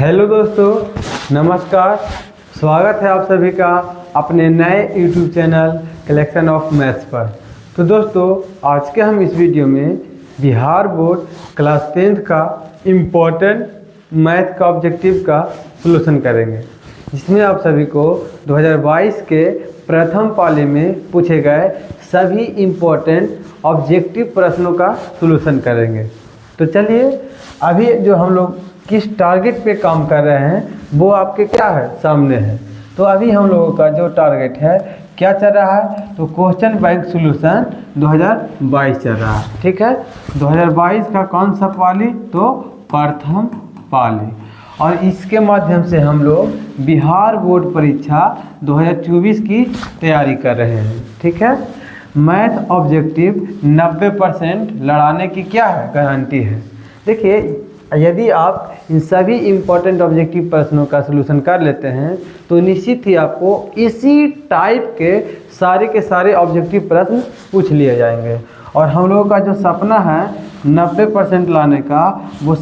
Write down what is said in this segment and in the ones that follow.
Hello दोस्तों, नमस्कार। स्वागत है आप सभी का अपने नए YouTube channel collection of maths पर। तो दोस्तों, आज के हम इस वीडियो में बिहार बोर्ड क्लास 10th का इम्पोर्टेंट मैथ का ऑब्जेक्टिव का सलूशन करेंगे, जिसमें आप सभी को 2022 के प्रथम पाली में पूछे गए सभी इम्पोर्टेंट ऑब्जेक्टिव प्रश्नों का सलूशन करेंगे। तो चलिए, अभी जो हम लोग किस टारगेट पे काम कर रहे हैं वो आपके क्या है, सामने है। तो अभी हम लोगों का जो टारगेट है क्या चल रहा है, तो क्वेश्चन बैंक सॉल्यूशन 2022 चल रहा है। ठीक है, 2022 का कौन सा पाली, तो प्रथम पाली। और इसके माध्यम से हम लोग बिहार बोर्ड परीक्षा 2024 की तैयारी कर रहे हैं। ठीक है, मैथ ऑब्जेक्टिव 90% लड़ाने की क्या है, गारंटी है। देखिए, यदि आप इन सभी इम्पोर्टेंट ऑब्जेक्टिव प्रश्नों का सलूशन कर लेते हैं तो निश्चित ही आपको इसी टाइप के सारे ऑब्जेक्टिव प्रश्न पूछ लिए जाएंगे। और हम लोगों का जो सपना है 90% लाने का, वो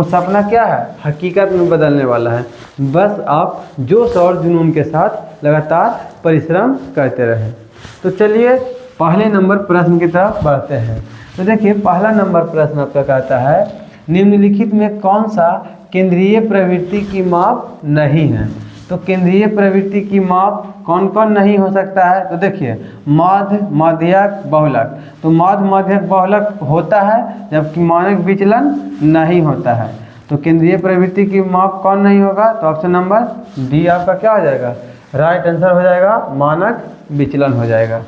सपना क्या है, हकीकत में बदलने वाला है। बस आप जोश और जुनून के साथ लगातार परिश्रम करते रहें। तो चलिए पहले नंबर प्रश्न की तरफ बढ़ते हैं। तो देखिए, पहला नंबर प्रश्न आपका कहता है, निम्नलिखित में कौन सा केंद्रीय प्रवृत्ति की माप नहीं है। तो केंद्रीय प्रवृत्ति की माप कौन कौन नहीं हो सकता है, तो देखिए माध्य, माध्यक, बहुलक। तो माध्य, माध्यक, बहुलक होता है, जबकि मानक विचलन नहीं होता है। तो केंद्रीय प्रवृत्ति की माप कौन नहीं होगा, तो ऑप्शन नंबर डी आपका क्या हो जाएगा, राइट आंसर हो जाएगा, मानक विचलन हो जाएगा।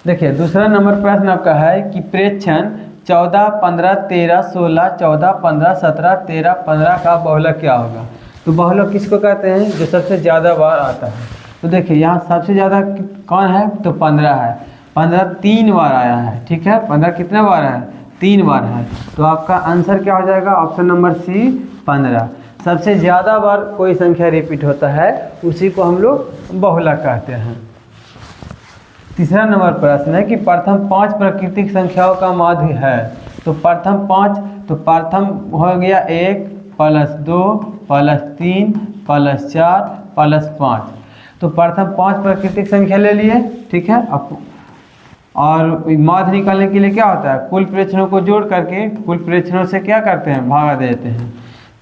देखिए, दूसरा नंबर प्रश्न आपका है कि प्रेक्षण 14, 15, 13, 16, 14, 15, 17, 13, 15 का बहुलक क्या होगा। तो बहुलक किसको कहते हैं, जो सबसे ज़्यादा बार आता है। तो देखिए, यहाँ सबसे ज़्यादा कौन है, तो 15 है। 15 3 बार आया है। ठीक है, 15 कितने बार है, 3 बार है। तो आपका आंसर क्या हो जाएगा, ऑप्शन नंबर सी 15। सबसे ज़्यादा बार कोई संख्या रिपीट होता है उसी को हम लोग बहुलक कहते हैं। तीसरा नंबर प्रश्न है कि प्रथम 5 प्राकृतिक संख्याओं का माध्य है। तो प्रथम 5, तो प्रथम हो गया 1 + 2 + 3 + 4 + 5। तो प्रथम 5 प्राकृतिक संख्या ले लिए। ठीक है, और माध्य निकालने के लिए क्या होता है, कुल प्रेक्षणों को जोड़ करके कुल प्रेक्षणों से क्या करते हैं, भागा देते हैं।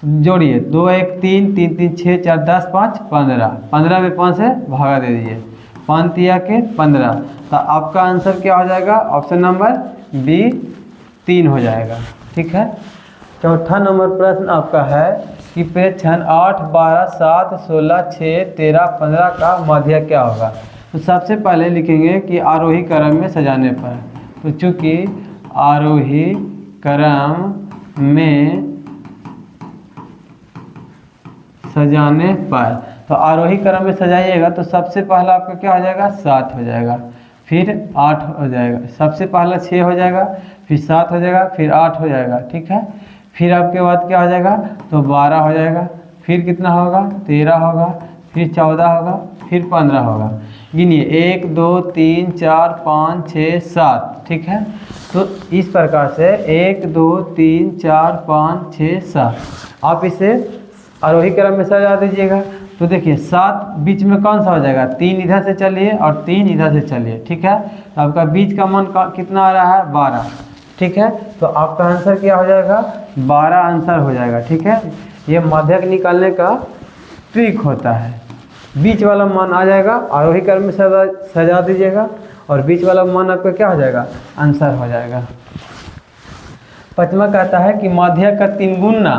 तो जोड़िए, 2 1 3 3 3 6 4 10 5 15, 15 में 5 से भागा दे दीजिए, 5 तिया के 15। तो आपका आंसर क्या हो जाएगा, ऑप्शन नंबर बी 3 हो जाएगा। ठीक है, चौथा नंबर प्रश्न आपका है कि प्रेक्षण 8, 12, 7, 16, 6, 13, 15 का माध्य क्या होगा। तो सबसे पहले लिखेंगे कि आरोही क्रम में सजाने पर। तो चूँकि आरोही क्रम में सजाने पर, तो आरोही क्रम में सजाइएगा तो सबसे पहला आपका क्या हो जाएगा, 7 हो जाएगा, फिर 8 हो जाएगा, सबसे पहला 6 हो जाएगा, फिर 7 हो जाएगा, फिर 8 हो जाएगा। ठीक है, फिर आपके बाद क्या हो जाएगा, तो 12 हो जाएगा, फिर कितना होगा, 13 होगा, फिर 14 होगा, फिर 15 होगा। गिनिए, 1 2 3 4 5 6 7। ठीक है, तो इस प्रकार से 1 2 3 4 5 6 7 आप इसे आरोही क्रम में सजा दीजिएगा। तो देखिए, 7 बीच में कौन सा हो जाएगा, 3 इधर से चलिए और 3 इधर से चलिए। ठीक है, तो आपका बीच का मान कितना आ रहा है, 12। ठीक है, तो आपका आंसर क्या हो जाएगा, 12 आंसर हो जाएगा। ठीक है, ये माध्यक निकालने का ट्रिक होता है। बीच वाला मान आ जाएगा, आरोही क्रम में सजा दीजिएगा और बीच वाला मान आपका क्या हो जाएगा, आंसर हो जाएगा। पांचवा कहता है कि माध्य का 3 गुना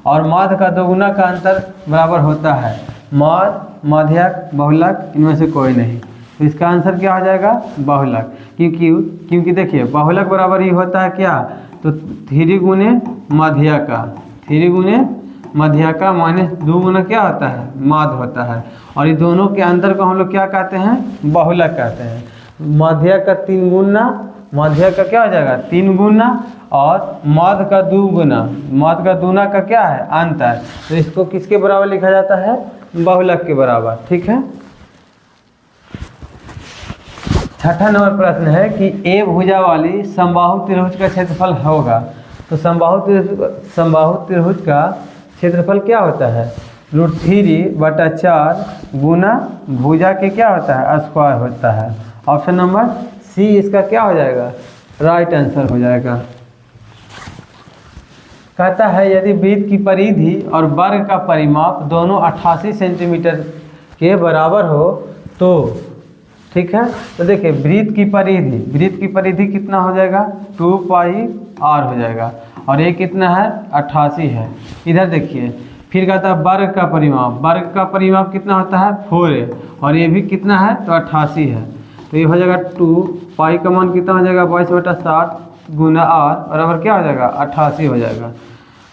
और माध्य का 2 गुना का अंतर बराबर होता है। माध्य, माध्यक, बहुलक, इनमें से कोई नहीं। तो इसका आंसर क्या हो जाएगा, बहुलक। क्योंकि देखिए, बहुलक बराबर ही होता है क्या, तो 3 गुने माध्य का, 3 गुने माध्य का माइनस 2 गुना क्या होता है, माध्य होता है। और ये दोनों के अंतर को हम लोग क्या कहते हैं, बहुलक कहते हैं। माध्य का 3 गुना, माध्य का क्या हो जाएगा, 3 गुना, और माध्य का 2 गुना, माध्य का दूना का क्या है, अंतर। तो इसको किसके बराबर लिखा जाता है, बहुलक के बराबर। ठीक है, छठा नंबर प्रश्न है कि ए भुजा वाली समबाहु त्रिभुज का क्षेत्रफल होगा। तो समबाहु त्रिभुज का क्षेत्रफल क्या होता है? √3/4 गुना भुजा के क्या होता है? स्क्वायर होता है। ऑप्शन नंबर सी इसका क्या हो जाएगा? राइट आंसर हो जाएगा। कहता है यदि वृत्त की परिधि और वर्ग का परिमाप दोनों 88 सेंटीमीटर के बराबर हो तो, ठीक है, तो देखिए वृत्त की परिधि कितना हो जाएगा? 2πr हो जाएगा और ये कितना है? 88 है। इधर देखिए फिर कहता है वर्ग का परिमाप कितना होता है? 4 और ये भी कितना है? तो 88 है। तो ये हो जाएगा 2π का मान कितना हो जाएगा? 22/60 गुना r बराबर क्या हो जाएगा? 88 हो जाएगा।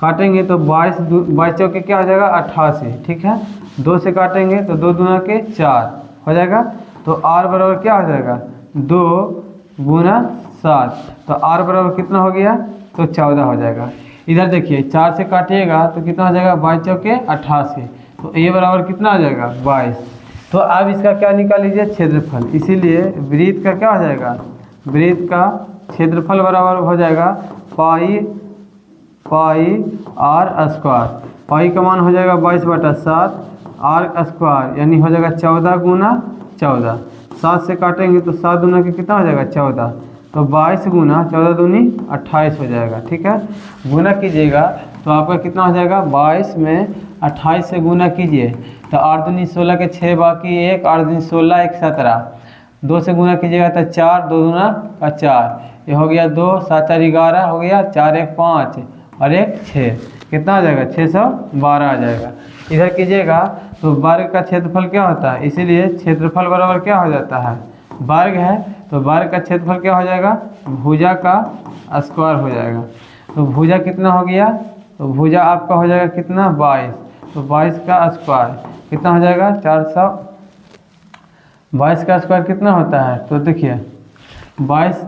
काटेंगे तो 22 चौके क्या हो जाएगा? 88, ठीक है। 2 से काटेंगे तो 2 दूना के 4 हो जाएगा। तो r बराबर क्या हो जाएगा? 2 गुना 7, तो r बराबर कितना हो गया? तो 14 हो जाएगा। इधर देखिए 4 से काटिएगा तो कितना हो जाएगा? 22 चौके 88, तो a बराबर कितना हो जाएगा? 22। तो अब इसका क्या निकाल लीजिए? क्षेत्रफल। इसीलिए वृत्त का क्या हो जाएगा? वृत्त का क्षेत्रफल बराबर हो जाएगा पाई r स्क्वायर। पाई का मान हो जाएगा 22/7 r स्क्वायर, यानी हो जाएगा 14 गुना 14। 7 से काटेंगे तो 7 दूना के कितना हो जाएगा? 14, तो 22 गुना 14 दूनी 28 हो जाएगा, ठीक है। गुना कीजिएगा तो आपका कितना हो जाएगा? 22 में 28 से गुना कीजिए तो 8 दूनी 16 के 6 बाकी 1, 8 दूनी 16 1 17। 2 से गुना कीजिएगा तो 4, 2 दूना का 4, ये हो गया 2, 7 4 11 हो गया, 4 1 5 और 1 6, कितना आ जाएगा? 612 आ जाएगा। इधर कीजिएगा तो वर्ग का क्षेत्रफल क्या होता है? इसीलिए क्षेत्रफल बराबर क्या हो जाता है? वर्ग है तो वर्ग का क्षेत्रफल क्या हो जाएगा? भुजा का स्क्वायर हो जाएगा। तो भुजा कितना हो गया? तो भुजा आपका हो जाएगा कितना? 22, तो 22 का स्क्वायर कितना हो जाएगा? 400। 22 का स्क्वायर कितना होता है? तो देखिए 22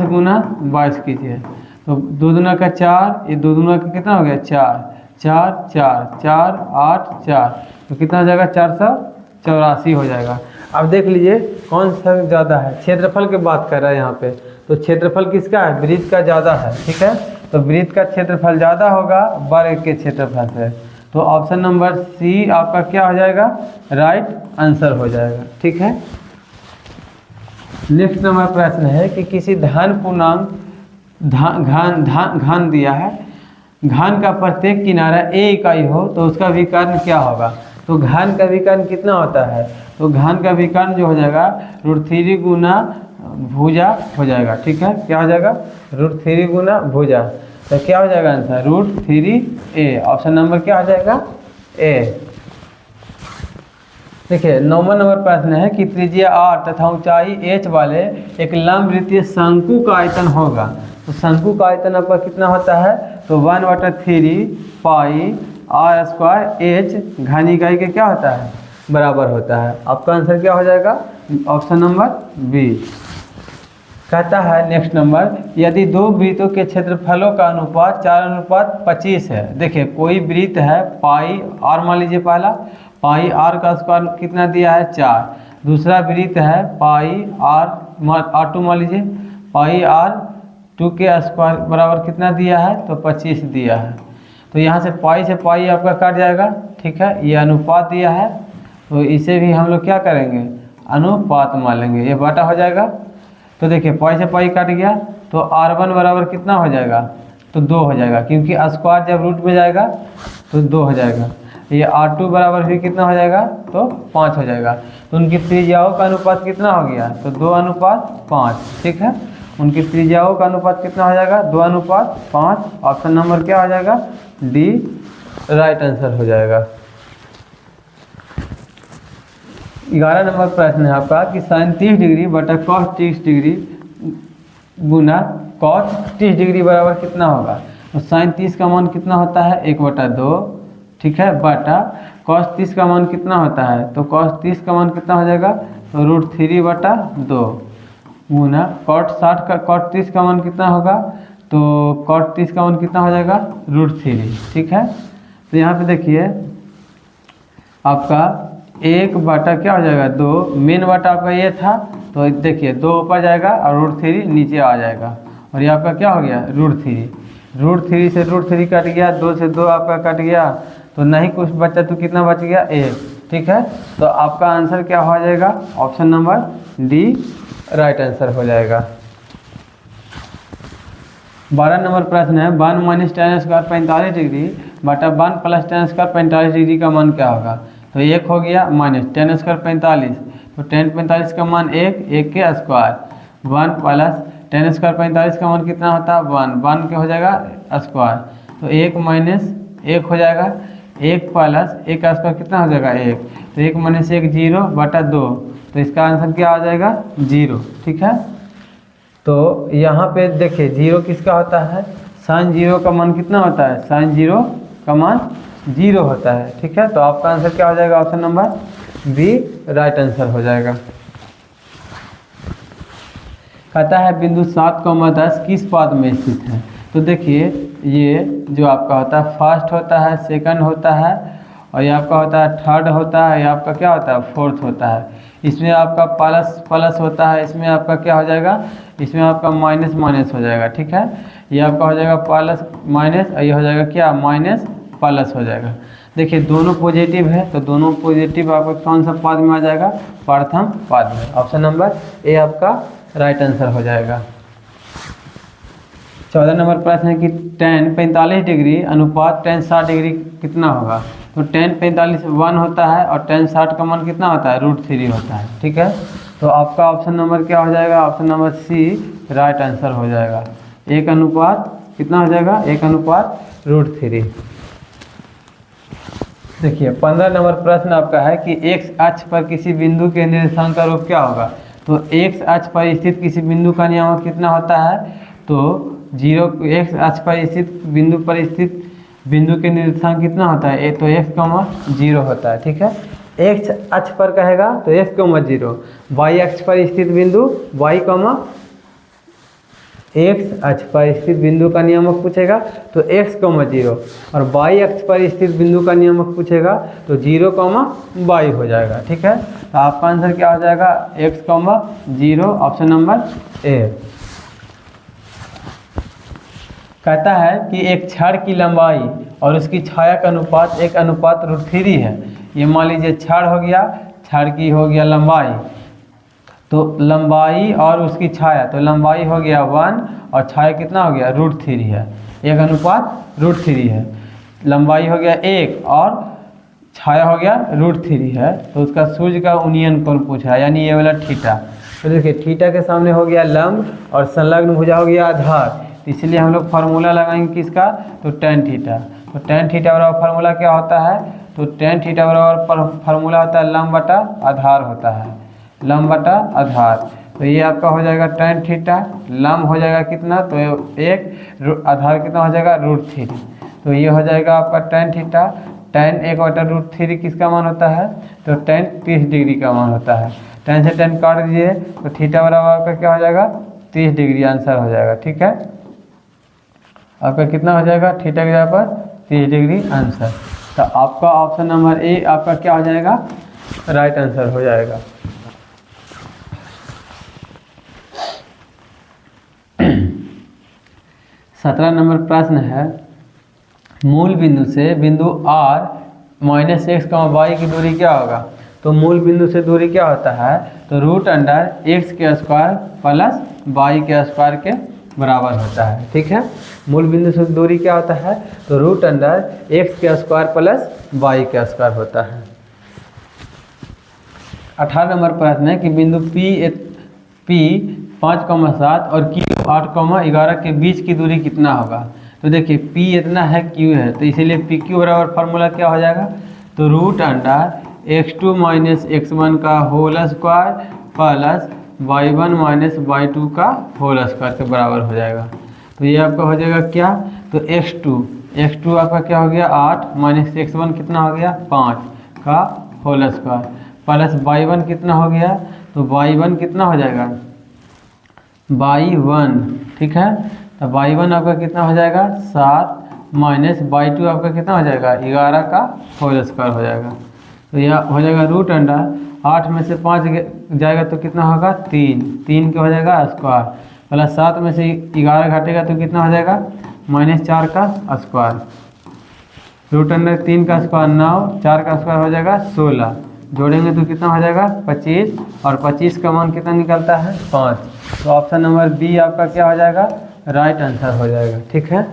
गुना 22 कीजिए तो 2 दूना का 4, ये 2 दूना का कितना हो गया? 4 4 4 4 8 4, तो कितना हो जाएगा? 484 हो जाएगा। अब देख लीजिए कौन सा ज़्यादा है? क्षेत्रफल की बात कर रहा है यहाँ पे, तो क्षेत्रफल किसका है? वृत्त का ज़्यादा है, ठीक है। तो वृत्त का क्षेत्रफल ज़्यादा होगा वर्ग के क्षेत्रफल से, तो ऑप्शन नंबर सी आपका क्या हो जाएगा? राइट आंसर हो जाएगा, ठीक है। नेक्स्ट नंबर प्रश्न है कि किसी धन पूर्णांक घन दिया है, घन का प्रत्येक किनारा a इकाई हो तो उसका विकर्ण क्या होगा? तो घन का विकर्ण कितना होता है? तो घन का विकर्ण जो हो जाएगा √3 गुना भुजा हो जाएगा, ठीक है। क्या हो जाएगा? √3 गुना भुजा, तो क्या हो जाएगा आंसर? √3a। ऑप्शन नंबर क्या हो जाएगा? ए। देखिए 9वां नंबर प्रश्न है कि त्रिज्या r तथा ऊंचाई h वाले एक लंब वृत्तीय शंकु का आयतन होगा, तो शंकु का आयतन आपका कितना होता है? तो 1/3 पाई r स्क्वायर h घन इकाई के क्या होता है? बराबर होता है। आपका आंसर क्या हो जाएगा? Option number B. कहता है नेक्स्ट नंबर, यदि दो वृत्तों के क्षेत्रफलों का अनुपात 4:25 है। देखिए कोई वृत्त है पाई r मान लीजिए, पहला पाई r का स्क्वायर कितना दिया है? 4। दूसरा वृत्त है पाई r2 मान लीजिए, पाई r2 के स्क्वायर बराबर कितना दिया है? तो 25 दिया है। तो यहाँ से पाई आपका काट जाएगा, ठीक है। ये अनुपात दिया है तो इसे भी हम लोग क्या करेंगे? अनुपात मान लेंगे, ये बटा हो जाएगा। तो देखिए पाई से पाई काट गया तो r1 बराबर कितना हो जाएगा? तो 2 हो जाएगा, क्योंकि स्क्वायर जब रूट में जाएगा तो 2 हो जाएगा। ये r2 बराबर भी कितना हो जाएगा? तो 5 हो जाएगा। तो उनकी त्रिज्याओं का अनुपात कितना हो गया? तो 2:5, ठीक है। उनकी त्रिज्याओं का अनुपात कितना हो जाएगा? 2:5। ऑप्शन नंबर क्या हो जाएगा? डी राइट आंसर हो जाएगा। 11 नंबर प्रश्न है आपका कि sin 30 डिग्री बटा cos 30 डिग्री गुना cos 30 डिग्री बराबर कितना होगा? तो sin 30 का मान कितना होता है? 1/2, ठीक है, बटा cos 30 का मान कितना होता है? तो cos 30 का मान कितना हो जाएगा? तो √3/2 गुना cot 30 का मान कितना होगा? तो cot 30 का मान कितना हो जाएगा? √3, ठीक है। तो यहाँ पे देखिए आपका 1 बटा क्या हो जाएगा? 2। मेन बटा आपका ये था, तो देखिए 2 ऊपर जाएगा और √3 नीचे आ जाएगा। और ये आपका क्या हो गया √3। √3 से √3 कट गया, 2 से 2 आपका कट गया, तो नहीं कुछ बचा तो कितना बच गया 1। ठीक है, तो आपका आंसर क्या हो जाएगा, option number D right answer हो जाएगा। 12 नंबर प्रश्न है 1 - tan² 45 डिग्री बटा 1 + tan² 45 डिग्री का मान क्या होगा। तो 1 हो गया माइनस tan² 45, तो tan 45 का मान 1 के स्क्वायर, 1 प्लस tan² 45 का मान कितना होता है 1 के हो जाएगा स्क्वायर, तो 1 - 1 हो जाएगा, 1 प्लस 1 का स्क्वायर कितना हो जाएगा 1, तो 1 - 1 0 बटा 2, तो इसका आंसर क्या आ जाएगा 0। ठीक है, तो यहाँ पे देखिए 0 किसका होता है, sin 0 का मान कितना होता है, sin 0 का मान 0 होता है। ठीक है, तो आपका आंसर क्या हो जाएगा, option number B right answer हो जाएगा। कहता है बिंदु 7,10 किस पाद में स्थित है। तो देखिए ये जो आपका होता है फर्स्ट होता है, सेकंड होता है, और ये आपका होता है थर्ड होता है, ये आपका क्या होता है फोर्थ होता है। इसमें आपका प्लस होता है, इसमें आपका क्या हो जाएगा, इसमें आपका माइनस हो जाएगा। ठीक है, ये आपका हो जाएगा प्लस माइनस, और ये हो जाएगा क्या माइनस प्लस हो जाएगा। देखिए दोनों पॉजिटिव है, तो दोनों पॉजिटिव आपका कौन सा पाद में आ जाएगा, प्रथम पाद में। ऑप्शन नंबर ए आपका राइट आंसर हो जाएगा। 14 नंबर प्रश्न है कि tan 45 डिग्री अनुपात tan 60 डिग्री कितना होगा। तो tan 45 1 होता है और tan 60 का मान कितना होता है √3 होता है। ठीक है, तो आपका ऑप्शन नंबर क्या हो जाएगा, option number C right answer हो जाएगा। 1 अनुपात कितना हो जाएगा, 1 अनुपात √3। देखिए 15 नंबर प्रश्न आपका है कि x अक्ष पर किसी बिंदु के निर्देशांक का रूप क्या होगा। तो x अक्ष पर स्थित किसी बिंदु का नियामक कितना होता है, तो 0। x अक्ष पर स्थित बिंदु के निर्देशांक कितना होता है, तो x, 0 होता है। ठीक है, x अक्ष पर कहेगा तो x, 0, y अक्ष पर स्थित बिंदु y, x अक्ष पर स्थित बिंदु का नियामक पूछेगा तो x, 0, और y अक्ष पर स्थित बिंदु का नियामक पूछेगा तो 0, y हो जाएगा। ठीक है, तो आपका आंसर क्या हो जाएगा, x, 0, ऑप्शन नंबर ए। कहता है कि एक छड़ की लंबाई और उसकी छाया का अनुपात 1:√3 है। ये मान लीजिए छड़ हो गया, छड़ की हो गया लंबाई, तो लंबाई और उसकी छाया, तो लंबाई हो गया 1 और छाया कितना हो गया √3 है, 1:√3 है। लंबाई हो गया 1 और छाया हो गया √3 है, तो उसका सूर्य का उन्नयन कोण पूछा है, यानी ये वाला थीटा। तो देखिए थीटा के सामने हो गया लंब और संलग्न भुजा हो गया आधार, इसलिए हम लोग फार्मूला लगाएंगे किसका, तो tan थीटा। तो tan थीटा बराबर फार्मूला क्या होता है, तो tan थीटा बराबर फार्मूला होता है लंब बटा आधार होता है, लंब बटा आधार। तो ये आपका हो जाएगा tan थीटा, लंब हो जाएगा कितना, तो 1, आधार कितना हो जाएगा √3, तो ये हो जाएगा आपका tan थीटा। tan 1/√3 किसका मान होता है, तो tan 30 डिग्री का मान होता है। tan से tan काट दीजिए तो थीटा बराबर आपका क्या हो जाएगा 30 डिग्री आंसर हो जाएगा। ठीक है, आपका कितना हो जाएगा, थीटा के जगह पर 30 डिग्री आंसर। तो आपका ऑप्शन नंबर ए आपका क्या हो जाएगा, राइट आंसर हो जाएगा। सत्रह नंबर प्रश्न है मूल बिंदु से बिंदु r -x, y की दूरी क्या होगा। तो मूल बिंदु से दूरी क्या होता है, तो √x² प्लस y के स्क्वायर के बराबर होता है। ठीक है, मूल बिंदु से दूरी क्या होता है, तो √x² प्लस y के स्क्वायर होता है। 18 नंबर प्रश्न है कि बिंदु P 5,7 और Q 8,11 के बीच की दूरी कितना होगा। तो देखिए P इतना है, Q है, तो इसीलिए PQ बराबर फार्मूला क्या हो जाएगा, तो √x2 - x1 का whole square plus y1 - y2 का होल स्क्वायर के बराबर हो जाएगा। तो ये आपका हो जाएगा क्या, तो x2 आपका क्या हो गया 8 - x1 कितना हो गया 5 का होल स्क्वायर प्लस y1 कितना हो गया, तो y1 कितना हो जाएगा y1। ठीक है, तो y1 आपका कितना हो जाएगा 7 माइनस y2 आपका कितना हो जाएगा 11 का होल स्क्वायर हो जाएगा। तो यह हो जाएगा √8 में से 5 जाएगा तो कितना होगा 3 के हो जाएगा स्क्वायर प्लस 7 में से 11 घटेगा तो कितना हो जाएगा, -4 का स्क्वायर, √3 का स्क्वायर 9, 4 का स्क्वायर हो जाएगा 16, जोड़ेंगे तो कितना हो जाएगा 25, और 25 का मान कितना निकलता है 5। तो ऑप्शन नंबर बी आपका क्या हो जाएगा, राइट आंसर हो जाएगा। ठीक है।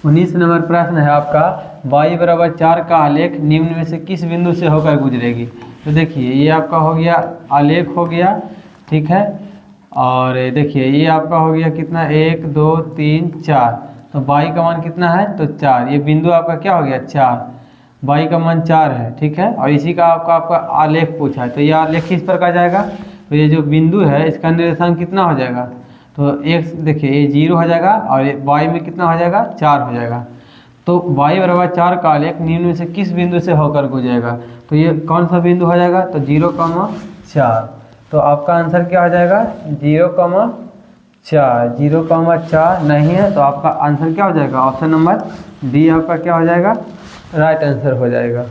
19 नंबर प्रश्न है आपका, y बराबर 4 का आलेख निम्न में से किस बिंदु से होकर गुजरेगी। तो देखिए ये आपका हो गया आलेख हो गया, ठीक है, और देखिए ये आपका हो गया कितना 1 2 3 4, तो y का मान कितना है तो 4, ये बिंदु आपका क्या हो गया 4, y का मान 4 है, ठीक है, और इसी का आपका आलेख पूछा है। तो ये आलेख किस पर का जाएगा, तो ये जो बिंदु है इसका निर्देशांक कितना हो जाएगा, तो एक देखिए ये 0 हो जाएगा और y में कितना हो जाएगा 4 हो जाएगा। तो y बराबर 4 का आलेख निम्न में से किस बिंदु से होकर गुजरेगा, तो ये कौन सा बिंदु हो जाएगा, तो 0,4। तो आपका आंसर क्या हो जाएगा 0,4, 0,4 नहीं है, तो आपका आंसर क्या हो जाएगा, ऑप्शन नंबर डी आपका क्या हो जाएगा, राइट आंसर हो जाएगा।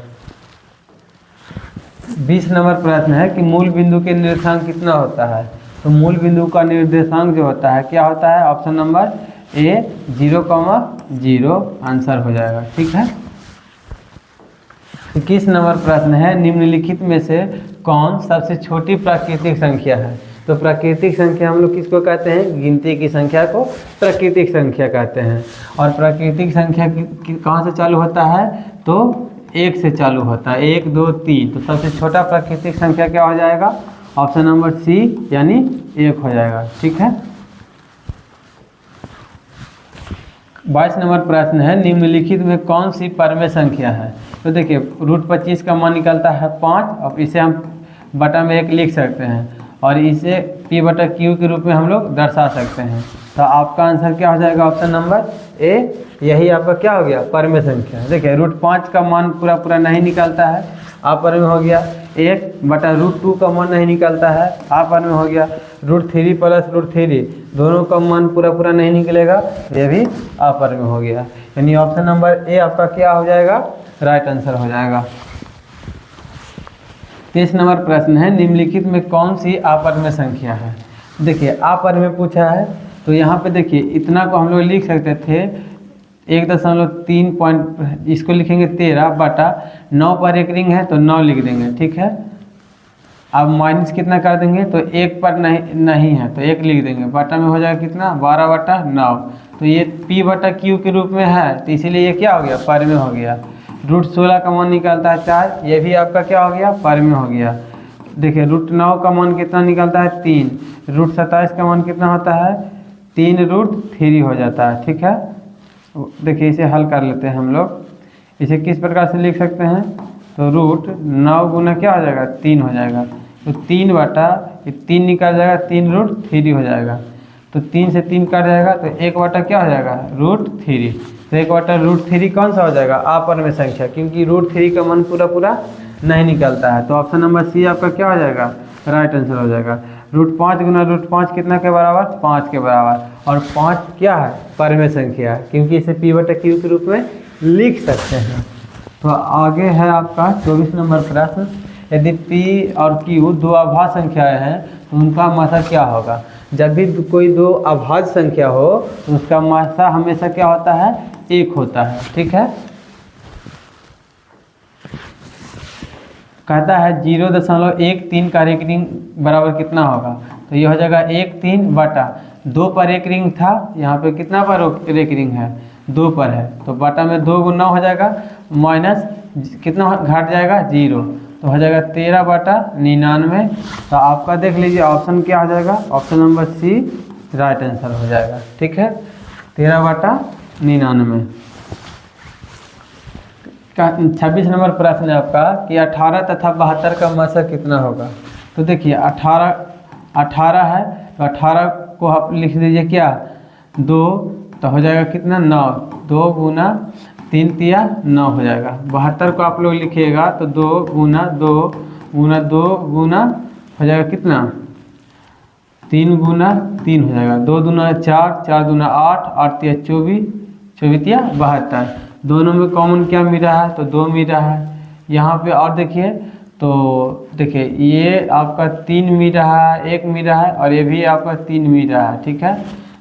20 नंबर प्रश्न है कि मूल बिंदु के निर्देशांक कितना होता है। तो मूल बिंदु का निर्देशांक जो होता है क्या होता है, ऑप्शन नंबर ए 0,0 आंसर हो जाएगा। ठीक है। 21 नंबर प्रश्न है, निम्नलिखित में से कौन सबसे छोटी प्राकृतिक संख्या है। तो प्राकृतिक संख्या हम लोग किसको कहते हैं, गिनती की संख्या को प्राकृतिक संख्या कहते हैं। और प्राकृतिक संख्या कहाँ से चालू होता है, तो 1 से चालू होता है, 1 2 3। तो सबसे छोटा प्राकृतिक संख्या क्या हो जाएगा, ऑप्शन नंबर सी यानी 1 हो जाएगा। ठीक है। 22 नंबर प्रश्न है, निम्नलिखित में कौन सी परमेय संख्या है। तो देखिए √25 का मान निकलता है 5, अब इसे हम बटा में 1 लिख सकते हैं और इसे p/q के रूप में हम लोग दर्शा सकते हैं। तो आपका आंसर क्या हो जाएगा, ऑप्शन नंबर ए, यही आपका क्या हो गया परमेय संख्या। देखिए √5 का मान पूरा नहीं निकलता है, अपरमेय हो गया। 1/√2 का मान नहीं निकलता है, अपरमेय हो गया। √3 + √3 दोनों का मान पूरा नहीं निकलेगा, ये भी अपरमेय हो गया। यानी ऑप्शन नंबर ए आपका क्या हो जाएगा, राइट आंसर हो जाएगा। 23 नंबर प्रश्न है, निम्नलिखित में कौन सी अपरमेय संख्या है। देखिए अपरमेय पूछा है, तो यहाँ पे देखिए इतना को हम लोग लिख सकते थे 1.3 इसको लिखेंगे 13/9 पर 1 रिंग है तो 9 लिख देंगे। ठीक है। अब माइनस कितना कर देंगे, तो 1 पर नहीं है तो 1 लिख देंगे, बटा में हो जाएगा कितना 12/9। तो ये p/q के रूप में है, तो इसीलिए ये क्या हो गया, परमेय हो गया। √16 का मान निकलता है 4, ये भी आपका क्या हो गया, परमेय हो गया। देखिए √9 का मान कितना निकलता है 3, √27 का मान कितना होता है 3√3 हो जाता है। ठीक है। देखिए इसे हल कर लेते हैं हम लोग, इसे किस प्रकार से लिख सकते हैं, तो √9 गुना क्या हो जाएगा 3 हो जाएगा, तो 3 निकल जाएगा, 3√3 हो जाएगा। तो 3 से 3 कट जाएगा तो 1 क्या हो जाएगा √3। तो 1/√3 कौन सा हो जाएगा, अपरमेय संख्या, क्योंकि √3 का मान पूरा नहीं निकलता है। तो ऑप्शन नंबर सी आपका क्या हो जाएगा, राइट आंसर हो जाएगा। √5 गुना √5 कितना के बराबर, 5 के बराबर, और 5 क्या है, परमेय संख्या है, क्योंकि इसे p/q के रूप में लिख सकते हैं। तो आगे है आपका 24 नंबर प्रश्न, यदि p और q दो अभाज्य संख्याएं हैं तो उनका मात्रा क्या होगा। जब भी कोई दो अभाज्य संख्या हो तो उसका मात्रा हमेशा क्या होता है, 1 होता है। ठीक है। कहता है 0.13 का एक रिंग बराबर कितना होगा, तो ये हो जाएगा 1/3 पर 1 रिंग था, यहाँ पे कितना पर 1 रिंग है, 2 पर है, तो बटा में 2 गुना हो जाएगा, माइनस कितना घट जाएगा 0, तो हो जाएगा 13/99। तो आपका देख लीजिए ऑप्शन क्या हो जाएगा, option number C right answer हो जाएगा। ठीक है। 13/99 का 26 नंबर प्रश्न है आपका कि 18 तथा 72 का मात्रा कितना होगा। तो देखिए 18 है, तो 18 को आप लिख दीजिए क्या 2, तो हो जाएगा कितना 9, 2 गुना 3 तिया 9 हो जाएगा। 72 को आप लोग लिखिएगा तो 2 गुना 2 गुना 2 गुना हो जाएगा कितना 3 गुना 3 हो जाएगा, 2 दूना 4, 4 दूना 8, 8 तिया 24, 24 तिया 72। दोनों में कॉमन क्या मिल रहा है, तो 2 मिल रहा है यहाँ पे। और देखिए तो देखिए ये आपका 3 मिल रहा है, 1 मिल रहा है, और ये भी आपका 3 मिल रहा है, ठीक है।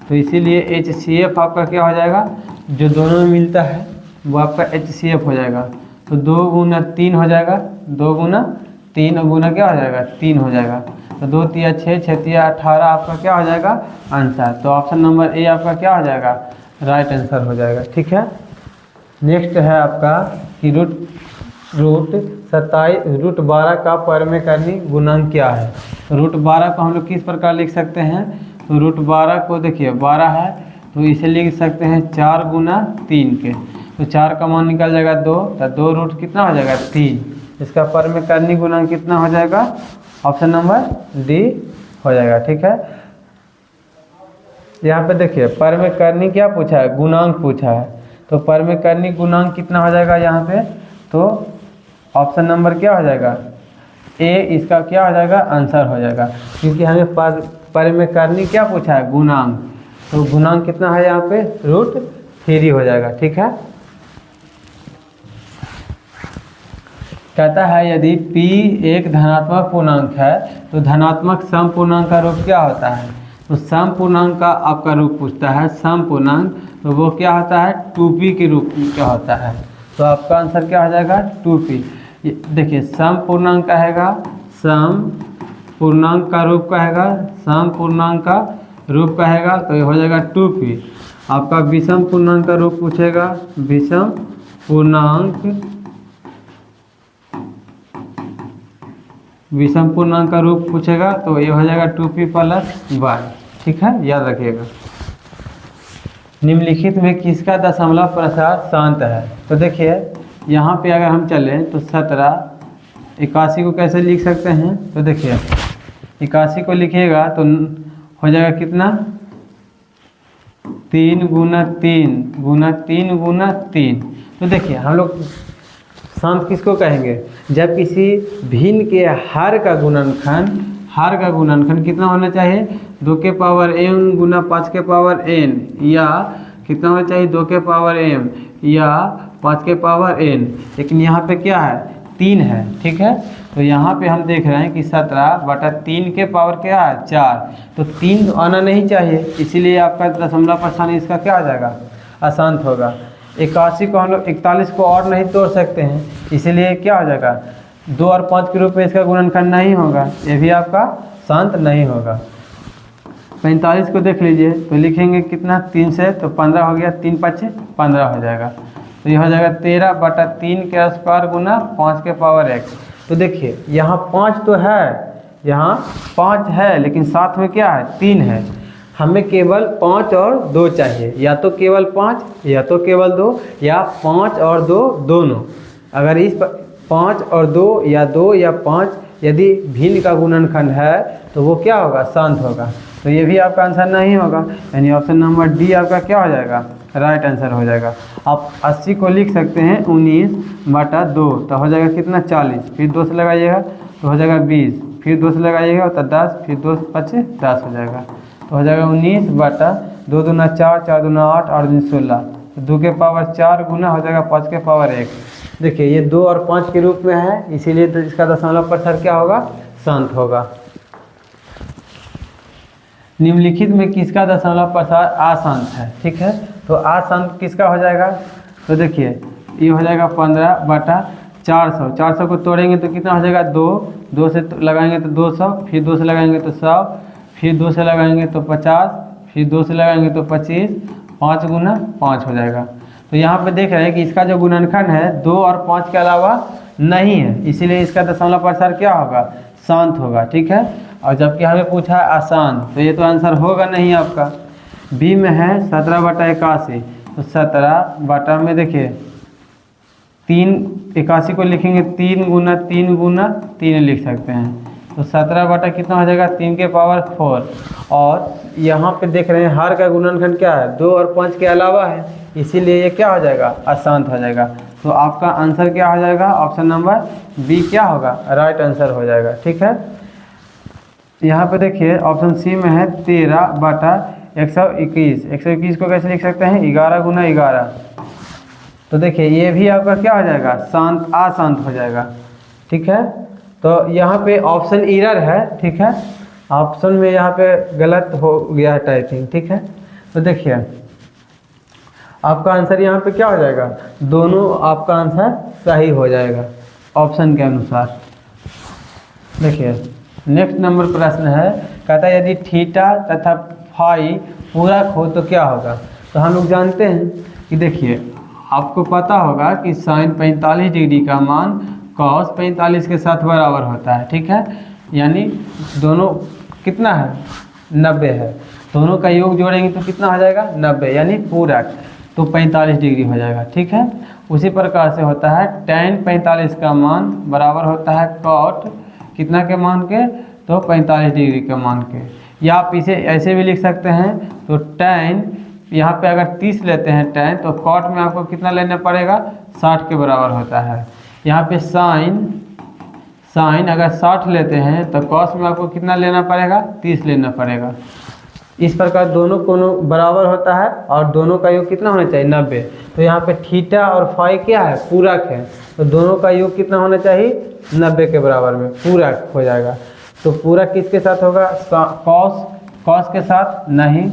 तो इसीलिए HCF आपका क्या हो जाएगा, जो दोनों में मिलता है वो आपका HCF हो जाएगा। तो 2 गुना 3 हो जाएगा, 2 गुना 3 गुना क्या हो जाएगा, 3 हो जाएगा। तो 2 तिया 6, 6 तिया 18 आपका क्या हो जाएगा आंसर। तो ऑप्शन नंबर ए आपका क्या हो जाएगा, राइट आंसर हो जाएगा, ठीक है। नेक्स्ट है आपका कि रूट 12 का परिमेकरणी गुणांक क्या है। तो रूट 12 को हम लोग किस प्रकार लिख सकते हैं, तो रूट 12 को देखिए 12 है तो इसे लिख सकते हैं 4 गुना 3 के। तो 4 का मान निकल जाएगा 2, तो 2 रूट कितना हो जाएगा 3। इसका परिमेकरणी गुणांक कितना हो जाएगा, ऑप्शन नंबर डी हो जाएगा, ठीक है। यहाँ पे देखिए परिमेकरणी क्या पूछा है, गुणांक पूछा है। तो परिमेकरणी गुणांक कितना हो जाएगा यहाँ पे, तो ऑप्शन नंबर क्या हो जाएगा ए, इसका क्या हो जाएगा आंसर हो जाएगा, क्योंकि हमें परिमेकरणी क्या पूछा है, गुणांक। तो गुणांक कितना है यहाँ पे, रूट 3 हो जाएगा, ठीक है। कहता है यदि P एक धनात्मक पूर्णांक है तो धनात्मक सम पूर्णांक का रूप क्या होता है। तो सम पूर्णांक का आपका रूप पूछता है, सम पूर्णांक, तो वो क्या होता है 2p के रूप में क्या होता है। तो आपका आंसर क्या हो जाएगा 2p। देखिए सम पूर्णांक कहेगा, सम पूर्णांक का रूप कहेगा, सम पूर्णांक का रूप कहेगा तो ये हो जाएगा 2p। आपका विषम पूर्णांक का रूप पूछेगा, विषम पूर्णांक का रूप पूछेगा तो ये हो जाएगा 2p + y, ठीक है, याद रखिएगा। निम्नलिखित में किसका दशमलव प्रसार शांत है। तो देखिए यहाँ पे अगर हम चलें तो 17 81 को कैसे लिख सकते हैं, तो देखिए 81 को लिखिएगा तो हो जाएगा कितना 3 गुना 3 गुना 3 गुना 3। तो देखिए हम लोग शांत किसको कहेंगे, जब किसी भिन्न के हर का गुणनखंड कितना होना चाहिए 2 के पावर m गुना 5 के पावर n, या कितना होना चाहिए 2 के पावर m या 5 के पावर n। लेकिन यहाँ पे क्या है 3 है, ठीक है। तो यहाँ पे हम देख रहे हैं कि 17/3 के पावर क्या है 4, तो 3 आना नहीं चाहिए, इसीलिए आपका दशमलव प्रस्थान इसका क्या हो जाएगा अशांत होगा। 81 को हम लोग 41 को और नहीं तोड़ सकते हैं, इसीलिए क्या हो जाएगा 2 और 5 के रूप में इसका गुणनखंड नहीं होगा, ये भी आपका शांत नहीं होगा। 45 को देख लीजिए तो लिखेंगे कितना 3 से, तो 15 हो गया, 3 × 5 = 15 हो जाएगा। तो यह हो जाएगा 13/3 के स्क्वायर गुना 5 के पावर x। तो देखिए यहाँ 5 तो है, यहाँ 5 है, लेकिन साथ में क्या है 3 है। हमें केवल 5 और 2 चाहिए, या तो केवल 5 या तो केवल 2 या 5 और 2 दोनों। अगर इस 5 और 2 या 2 या 5 यदि भिन्न का गुणनखंड है तो वो क्या होगा शांत होगा। तो ये भी आपका आंसर नहीं होगा, यानी ऑप्शन नंबर डी आपका क्या हो जाएगा राइट आंसर हो जाएगा। आप 80 को लिख सकते हैं 19/2, तो हो जाएगा कितना 40, फिर 2 से लगाइएगा तो हो जाएगा 20, फिर 2 से लगाइएगा तो 10, फिर 2 × 5 = 10 हो जाएगा। तो हो जाएगा 19/2 दूना 4, 4 दूना 8, 8 दूनी 16, तो 2 के पावर 4 गुना हो जाएगा 5 के पावर 1। देखिए ये 2 और 5 के रूप में है, इसीलिए तो इसका दशमलव प्रसार क्या होगा शांत होगा। निम्नलिखित में किसका दशमलव प्रसार अशांत है, ठीक है। तो अशांत किसका हो जाएगा, तो देखिए ये हो जाएगा 15/400। 400 को तोड़ेंगे तो कितना हो जाएगा 2, 2 से लगाएंगे तो 200, फिर 2 से लगाएंगे तो 100, फिर 2 से लगाएंगे तो 50, फिर 2 से लगाएंगे तो 25, 5 गुना 5 हो जाएगा। तो यहाँ पे देख रहे हैं कि इसका जो गुणनखंड है 2 और 5 के अलावा नहीं है, इसीलिए इसका दशमलव प्रसार क्या होगा शांत होगा, ठीक है। और जबकि हमें पूछा है अशांत, तो ये तो आंसर होगा नहीं आपका। बी में है 17/81, तो 17 में देखिए 3 81 को लिखेंगे 3 गुना 3 गुना 3 लिख सकते हैं, तो 17 कितना हो जाएगा 3 के पावर 4। और यहाँ पे देख रहे हैं हर का गुणनखंड क्या है 2 और 5 के अलावा है, इसीलिए ये क्या हो जाएगा अशांत हो जाएगा। तो आपका आंसर क्या हो जाएगा ऑप्शन नंबर बी क्या होगा राइट आंसर हो जाएगा, ठीक है। यहाँ पे देखिए ऑप्शन सी में है 13/121। 121 को कैसे लिख सकते हैं 11 गुना 11। तो देखिए ये भी आपका क्या हो जाएगा शांत अशांत हो जाएगा, ठीक है। तो यहाँ पे ऑप्शन एरर है, ठीक है, ऑप्शन में यहाँ पे गलत हो गया है टाइपिंग, ठीक है। तो देखिए आपका आंसर यहाँ पे क्या हो जाएगा, दोनों आपका आंसर सही हो जाएगा ऑप्शन के अनुसार। देखिए नेक्स्ट नंबर प्रश्न है, कहता है यदि थीटा तथा फाई पूरक हो तो क्या होगा। तो हम लोग जानते हैं कि देखिए आपको पता होगा कि साइन 45 डिग्री का मान कॉस 45 के साथ बराबर होता है, ठीक है, यानी दोनों कितना है 90 है, दोनों का योग जोड़ेंगे तो कितना हो जाएगा 90, यानी पूरक, तो 45 डिग्री हो जाएगा, ठीक है। उसी प्रकार से होता है tan 45 का मान बराबर होता है cot कितना के मान के, तो 45 डिग्री के मान के, या आप इसे ऐसे भी लिख सकते हैं। तो tan यहाँ पे अगर 30 लेते हैं tan, तो cot में आपको कितना लेना पड़ेगा 60 के बराबर होता है। यहाँ पे साइन अगर 60 लेते हैं तो cos में आपको कितना लेना पड़ेगा 30 लेना पड़ेगा। इस प्रकार दोनों कोनों बराबर होता है और दोनों का योग कितना होना चाहिए 90। तो यहाँ पे थीटा और फाई क्या है पूरक है, तो दोनों का योग कितना होना चाहिए 90 के बराबर में पूरक हो जाएगा। तो पूरक किसके साथ होगा, कॉस के साथ नहीं,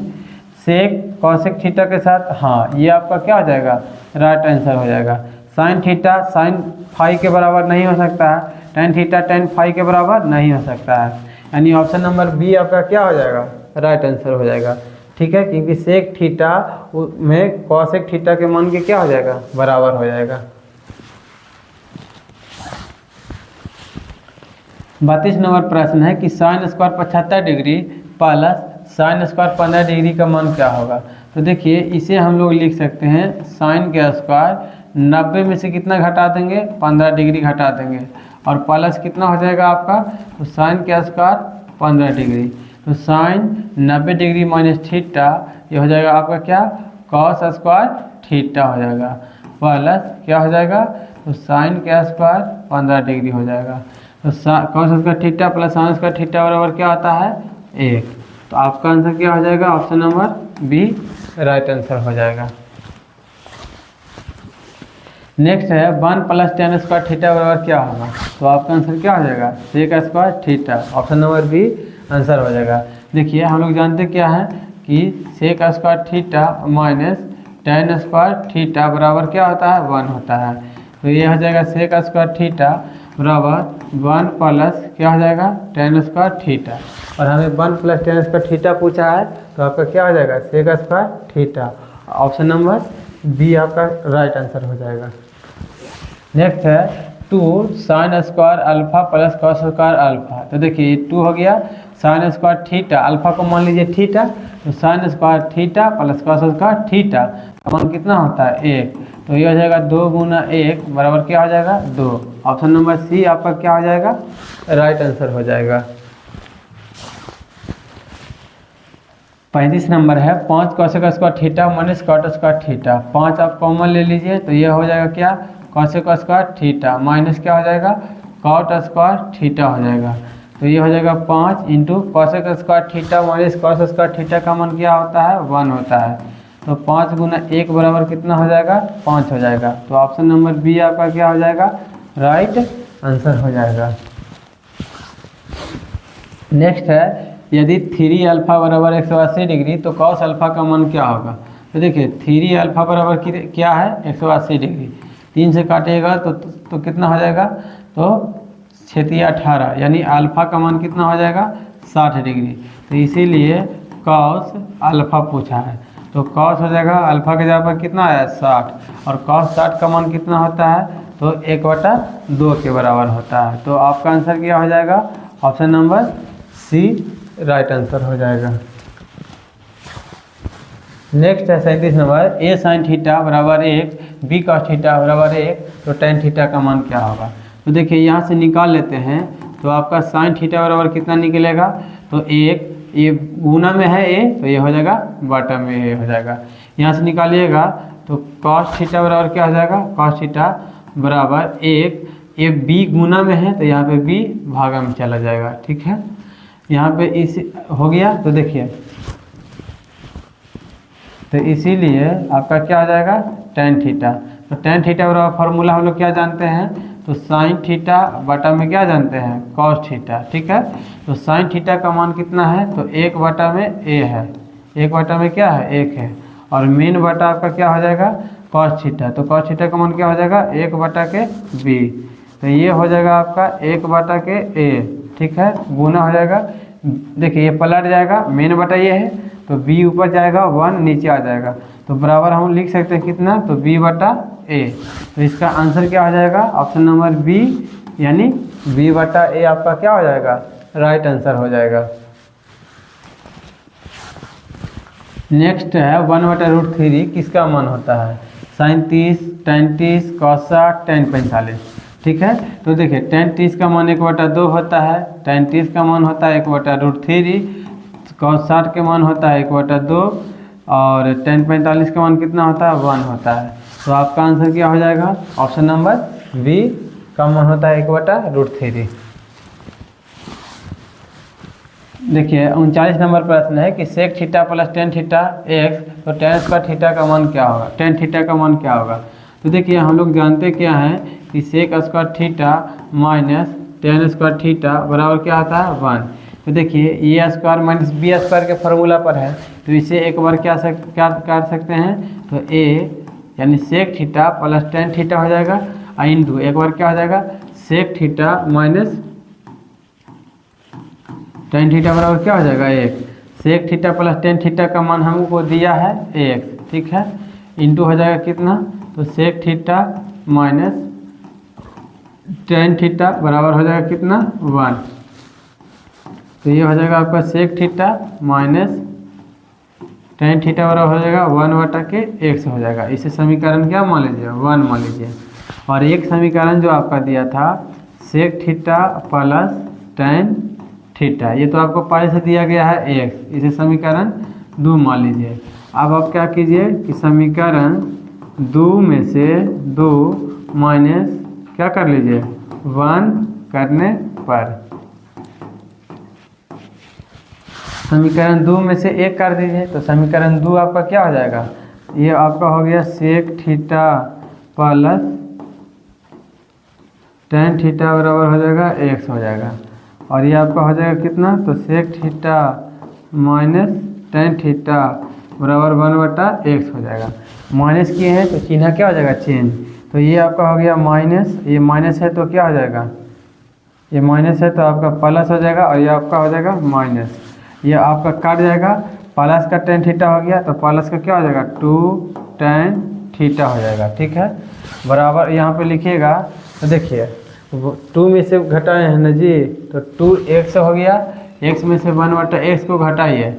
सेक कॉसेक थीटा के साथ, हाँ ये आपका क्या हो जाएगा राइट आंसर हो जाएगा। साइन थीटा साइन फाई के बराबर नहीं हो सकता है, टेन थीटा टेन फाई के बराबर नहीं हो सकता है, यानी ऑप्शन नंबर बी आपका क्या हो जाएगा राइट आंसर हो जाएगा, ठीक है, क्योंकि सेक थीटा में कॉसेक थीटा के मान के क्या हो जाएगा बराबर हो जाएगा। 32 नंबर प्रश्न है कि sine square 75 degree plus sine square 15 degree का मान क्या होगा। तो देखिए इसे हम लोग लिख सकते हैं साइन के स्क्वायर 90 में से कितना घटा देंगे 15 डिग्री घटा देंगे, और प्लस कितना हो जाएगा आपका, तो साइन के स्क्वायर 15 डिग्री, तो साइन 90 डिग्री माइनस थीटा ये हो जाएगा आपका क्या कॉस स्क्वायर थीटा हो जाएगा, प्लस क्या हो जाएगा, तो साइन के स्क्वायर 15 डिग्री हो जाएगा। तो cos square theta plus sine square theta बराबर क्या आता है 1। तो आपका आंसर क्या हो जाएगा option number B right answer हो जाएगा। नेक्स्ट है 1 प्लस tan स्क्वायर थीटा बराबर क्या होगा। तो आपका आंसर क्या हो जाएगा sec square theta, option number B answer हो जाएगा। देखिए हम लोग जानते क्या है कि sec square theta minus tan square theta बराबर क्या होता है 1 होता है। तो ये हो जाएगा सेक स्क्वायर थीटा बराबर 1 प्लस क्या हो जाएगा tan स्क्वायर थीटा, और हमें 1 प्लस tan स्क्वायर थीटा पूछा है, तो आपका क्या हो जाएगा sec square theta, option number B आपका राइट आंसर हो जाएगा। नेक्स्ट है 2 sine square alpha plus cos square alpha. तो देखिए 2 हो गया साइन स्क्वायर थीटा, अल्फा को मान लीजिए थीटा, तो sine square theta plus cos square theta का मान कितना होता है 1, तो ये हो जाएगा 2 गुना 1 बराबर क्या हो जाएगा 2, ऑप्शन नंबर सी आपका क्या हो जाएगा राइट आंसर हो जाएगा। 35 नंबर है 5 cosec square theta minus cot square theta, 5 आप कॉमन ले लीजिए, तो ये हो जाएगा क्या कॉसेक स्क्वायर थीटा माइनस क्या हो जाएगा कॉट स्क्वायर थीटा हो जाएगा। तो ये हो जाएगा 5 into cosec square theta minus cos square theta का मान क्या होता है 1 होता है, तो 5 गुना 1 बराबर कितना हो जाएगा 5 हो जाएगा। तो ऑप्शन नंबर बी आपका क्या हो जाएगा राइट आंसर हो जाएगा। नेक्स्ट है यदि 3 अल्फा बराबर 180 डिग्री तो कॉस अल्फा का मान क्या होगा। तो देखिए 3 अल्फा बराबर क्या है 180 डिग्री, 3 से काटिएगा तो कितना हो जाएगा, तो 6 18, यानी अल्फा का मान कितना हो जाएगा 60 डिग्री। तो इसीलिए कॉस अल्फा पूछा है, तो कॉस हो जाएगा अल्फा के जगह पर कितना आया 60, और कॉस 60 का मान कितना होता है, तो 1/2 के बराबर होता है। तो आपका आंसर क्या हो जाएगा option number C right answer हो जाएगा। नेक्स्ट है 37 नंबर ए साइन थीटा बराबर 1 बी कॉस थीटा बराबर 1, तो tan थीटा का मान क्या होगा। तो देखिए यहाँ से निकाल लेते हैं, तो आपका साइन थीटा बराबर कितना निकलेगा, तो 1 ये गुना में है ए, तो ये हो जाएगा बटा में ए हो जाएगा। यहाँ से निकालिएगा तो कॉस थीटा बराबर क्या हो जाएगा कॉस थीटा बराबर 1, ये बी गुना में है तो यहाँ पे बी भागा में चला जाएगा, ठीक है। यहाँ पे इस हो गया, तो देखिए तो इसीलिए आपका क्या हो जाएगा tan थीटा। तो tan थीटा बराबर फार्मूला हम लोग क्या जानते हैं, तो साइन थीटा बटा में क्या जानते हैं, कॉस थीटा। ठीक है, तो साइन थीटा का मान कितना है, तो 1 बटा में ए है, 1 बटा में क्या है, 1 है, और मेन बटा आपका क्या हो जाएगा, कॉस थीटा। तो कॉस थीटा का मान क्या हो जाएगा, 1/के बी। तो ये हो जाएगा आपका 1/के ए। ठीक है, गुना हो जाएगा, देखिए ये पलट जाएगा, मेन बटा ये है तो बी ऊपर जाएगा, 1 नीचे आ जाएगा, तो बराबर हम लिख सकते हैं कितना, तो b/a। तो इसका आंसर क्या हो जाएगा, ऑप्शन नंबर बी, यानी b/a आपका क्या हो जाएगा, राइट आंसर हो जाएगा। नेक्स्ट है 1/√3 किसका मान होता है, sin 30, tan 30, cos 60, tan 45। ठीक है, तो देखिए tan 30 का मान 1/2 होता है, tan 30 का मान होता है 1/√3, cos 60 के मान होता है 1/2, और tan 45 का मान कितना होता है, 1 होता है। तो आपका आंसर क्या हो जाएगा, ऑप्शन नंबर बी का मान होता है 1/√3। देखिए 39 नंबर प्रश्न है कि sec theta plus tan theta x, तो टेन स्क्वायर थीटा का मान क्या होगा, टेन थीटा का मान क्या होगा। तो देखिए हम लोग जानते क्या हैं कि sec square theta minus tan square theta बराबर क्या होता है, 1। तो देखिए A square minus B square के फार्मूला पर है, तो इसे एक बार क्या कर सकते हैं, तो ए यानी sec theta plus tan theta हो जाएगा, इंटू एक बार क्या हो जाएगा, sec theta minus tan theta बराबर क्या हो जाएगा, 1। Sec theta plus tan theta का मान हमको दिया है 1। ठीक है, इंटू हो जाएगा कितना, तो sec theta minus tan theta बराबर हो जाएगा कितना, 1। तो ये हो जाएगा आपका sec theta minus tan theta बराबर हो जाएगा 1/के x हो जाएगा। इसे समीकरण क्या मान लीजिए, 1 मान लीजिए। और एक समीकरण जो आपका दिया था sec theta plus tan theta, ये तो आपको पहले से दिया गया है x, इसे समीकरण 2 मान लीजिए। अब आप क्या कीजिए कि समीकरण 2 में से 2 माइनस क्या कर लीजिए, 1 करने पर समीकरण 2 में से 1 कर दीजिए, तो समीकरण 2 आपका क्या हो जाएगा, ये आपका हो गया sec theta plus tan theta बराबर हो जाएगा x हो जाएगा, और ये आपका हो जाएगा कितना, तो sec theta minus tan theta बराबर 1/x हो जाएगा। माइनस किए हैं तो चिन्ह क्या हो जाएगा, चेंज। तो ये आपका हो गया माइनस, ये माइनस है तो क्या हो जाएगा, ये माइनस है तो आपका प्लस हो जाएगा, और ये आपका हो जाएगा माइनस, ये आपका काट जाएगा, प्लस का टेन थीटा हो गया तो प्लस का क्या हो जाएगा, 2 tan थीटा हो जाएगा। ठीक है, बराबर यहाँ पे लिखिएगा, तो देखिए 2 में से घटाए हैं ना जी, तो 2x हो गया, x में से 1/x को घटाइए।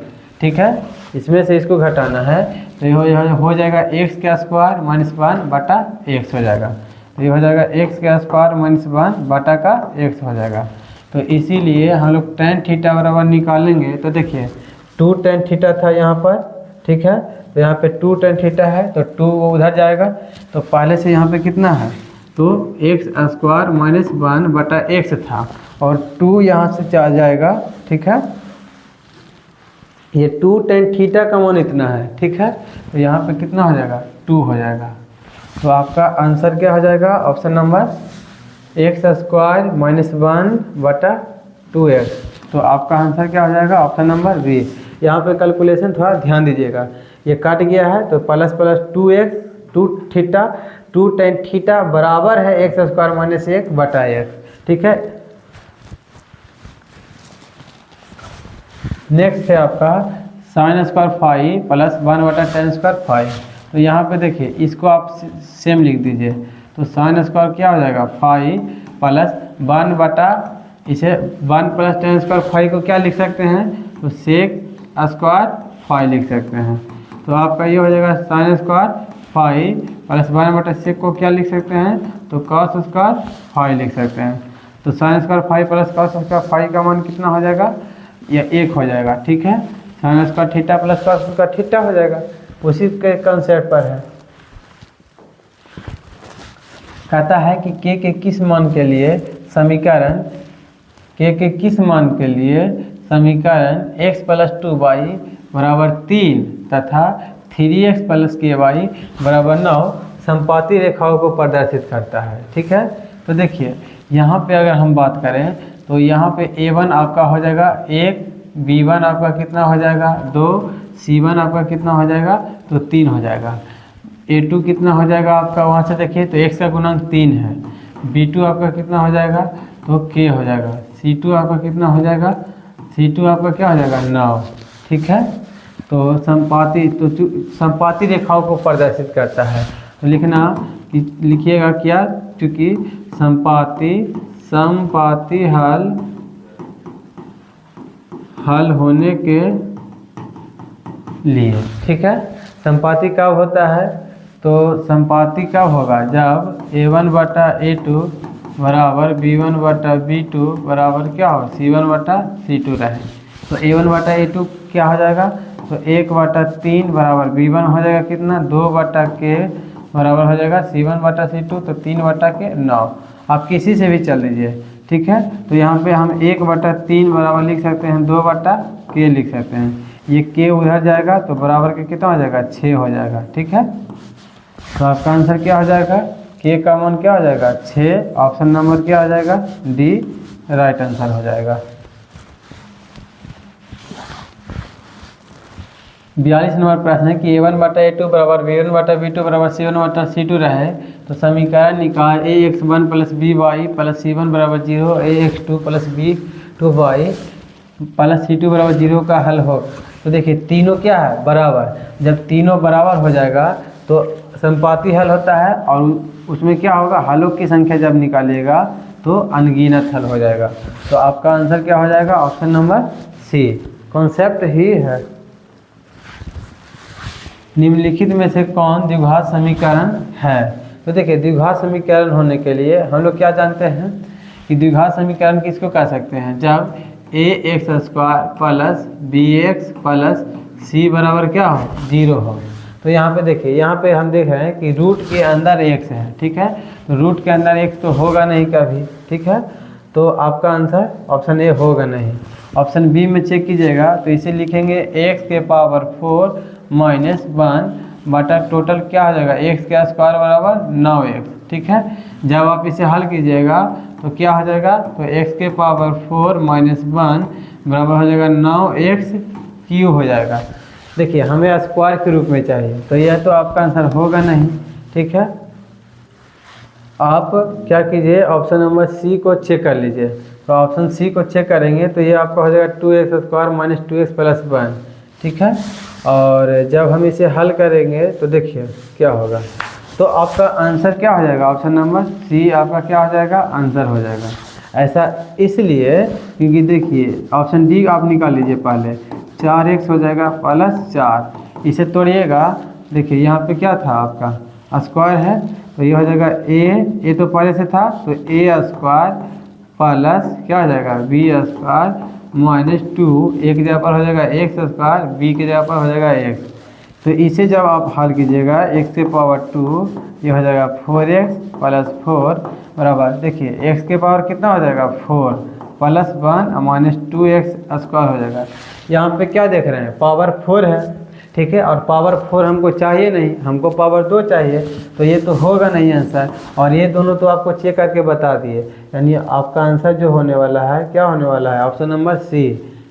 ठीक है, इसमें से इसको घटाना है, तो ये हो जाएगा x का स्क्वायर माइनस 1/x हो जाएगा, तो ये हो जाएगा x का स्क्वायर माइनस 1/x हो जाएगा। तो इसीलिए हम लोग टेन थीटा बराबर निकालेंगे, तो देखिए 2 tan थीटा था यहाँ पर। ठीक है, तो यहाँ पे 2 tan थीटा है, तो 2 वो उधर जाएगा, तो पहले से यहाँ पे कितना है, तो x स्क्वायर माइनस 1/x था, और 2 यहाँ से चला जाएगा। ठीक है, ये 2 tan थीटा का मान इतना है। ठीक है, तो यहाँ पे कितना हो जाएगा, 2 हो जाएगा। तो आपका आंसर क्या हो जाएगा, option number x square minus 1/2x। तो आपका आंसर क्या हो जाएगा, ऑप्शन नंबर बी। यहाँ पे कैलकुलेशन थोड़ा ध्यान दीजिएगा, ये कट गया है तो plus plus 2x 2 theta 2 tan theta बराबर है x स्क्वायर माइनस 1/x। ठीक है, नेक्स्ट है आपका sine square phi plus 1/tan square phi. तो यहाँ पे देखिए इसको आप सेम लिख दीजिए, तो साइन स्क्वायर क्या हो जाएगा, फाई प्लस 1 इसे 1 + tan स्क्वायर फाई को क्या लिख सकते हैं, तो सेक स्क्वायर फाई लिख सकते हैं। तो आपका ये हो जाएगा साइन स्क्वायर फाई प्लस 1/सेक को क्या लिख सकते हैं, तो कॉस स्क्वायर फाई लिख सकते हैं। तो sine square phi plus cos square phi का मान कितना हो जाएगा, यह 1 हो जाएगा। ठीक है, sine square theta plus cos square theta हो जाएगा, उसी के कंसेप्ट पर है। कहता है कि के किस मान के लिए समीकरण के किस मान के लिए समीकरण x + 2y = 3 तथा 3x + ky = 9 समपाती रेखाओं को प्रदर्शित करता है। ठीक है, तो देखिए यहाँ पे अगर हम बात करें तो यहाँ पे A1 आपका हो जाएगा 1, B1 आपका कितना हो जाएगा 2, C1 आपका कितना हो जाएगा तो 3 हो जाएगा। A2 कितना हो जाएगा आपका, वहाँ से देखिए तो x का गुणांक 3 है। B2 आपका कितना हो जाएगा तो k हो जाएगा। C2 आपका कितना हो जाएगा, C2 आपका क्या हो जाएगा 9। ठीक है, तो संपाती रेखाओं को प्रदर्शित करता है। तो लिखिएगा क्या, क्योंकि संपाती हल होने के लिए। ठीक है, संपाती कब होता है, तो संपाती कब होगा जब A1 बटा A2 बराबर B1 बटा B2 बराबर क्या हो C1 बटा C2 रहे। तो A1 बटा A2 क्या हो जाएगा, तो 1 बटा 3 बराबर B1 हो जाएगा कितना 2 बटा k बराबर हो जाएगा C1 बटा C2, तो 3 बटा के 9। आप किसी से भी चल लीजिए। ठीक है, तो यहाँ पे हम 1 बटा 3 बराबर लिख सकते हैं 2 बटा k लिख सकते हैं। ये k उधर जाएगा तो बराबर के कितना हो जाएगा 6 हो जाएगा। ठीक है, तो आपका आंसर क्या हो जाएगा, k का मान क्या हो जाएगा 6। ऑप्शन नंबर क्या हो जाएगा डी राइट आंसर हो जाएगा। 42 नंबर प्रश्न है कि A1 बटा A2 बराबर B1 बटा B2 बराबर C1 बटा C2 रहे तो समीकरण निकाल ax1 plus by plus C1 बराबर 0, ax2 plus b2y plus C2 बराबर 0 का हल हो। तो देखिए तीनों क्या है बराबर, जब तीनों बराबर हो जाएगा तो संपाती हल होता है और उसमें क्या होगा, हलों की संख्या जब निकालिएगा तो अनगिनत हल हो जाएगा। तो आपका आंसर क्या हो जाएगा, ऑप्शन नंबर सी। कॉन्सेप्ट ही है। निम्नलिखित में से कौन द्विघात समीकरण है। तो देखिए द्विघात समीकरण होने के लिए हम लोग क्या जानते हैं कि द्विघात समीकरण किसको कह सकते हैं, जब ax² plus bx plus c बराबर क्या हो 0 हो। तो यहाँ पे देखिए, यहाँ पे हम देख रहे हैं कि रूट के अंदर x है। ठीक है, तो रूट के अंदर x तो होगा नहीं कभी। ठीक है, तो आपका आंसर ऑप्शन ए होगा नहीं। ऑप्शन बी में चेक कीजिएगा तो इसे लिखेंगे x के पावर 4 माइनस 1 बटा टोटल क्या हो जाएगा x का स्क्वायर बराबर 9x। ठीक है, जब आप इसे हल कीजिएगा तो क्या हो जाएगा, तो x के पावर 4 माइनस 1 बराबर हो जाएगा 9x क्यूब हो जाएगा। देखिए हमें स्क्वायर के रूप में चाहिए, तो यह तो आपका आंसर होगा नहीं। ठीक है, आप क्या कीजिए ऑप्शन नंबर सी को चेक कर लीजिए। तो ऑप्शन सी को चेक करेंगे तो ये आपका हो जाएगा 2x² माइनस 2x प्लस 1। ठीक है, और जब हम इसे हल करेंगे तो देखिए क्या होगा, तो आपका आंसर क्या हो जाएगा, ऑप्शन नंबर सी आपका क्या हो जाएगा आंसर हो जाएगा। ऐसा इसलिए क्योंकि देखिए ऑप्शन डी आप निकाल लीजिए पहले, 4x हो जाएगा प्लस 4। इसे तोड़िएगा, देखिए यहाँ पे क्या था आपका स्क्वायर है तो ये हो जाएगा ए तो पहले से था तो a² प्लस क्या हो जाएगा b² माइनस 2, एक जगह पर हो जाएगा x², b की जगह पर हो जाएगा x। तो इसे जब आप हल कीजिएगा x के पावर 2 ये हो जाएगा 4x प्लस 4 बराबर, देखिए x के पावर कितना हो जाएगा 4 प्लस 1 माइनस 2x² हो जाएगा। यहाँ पे क्या देख रहे हैं पावर 4 है। ठीक है, और पावर 4 हमको चाहिए नहीं, हमको पावर 2 चाहिए, तो ये तो होगा नहीं आंसर। और ये दोनों तो आपको चेक करके बता दिए, यानी आपका आंसर जो होने वाला है क्या होने वाला है ऑप्शन नंबर सी।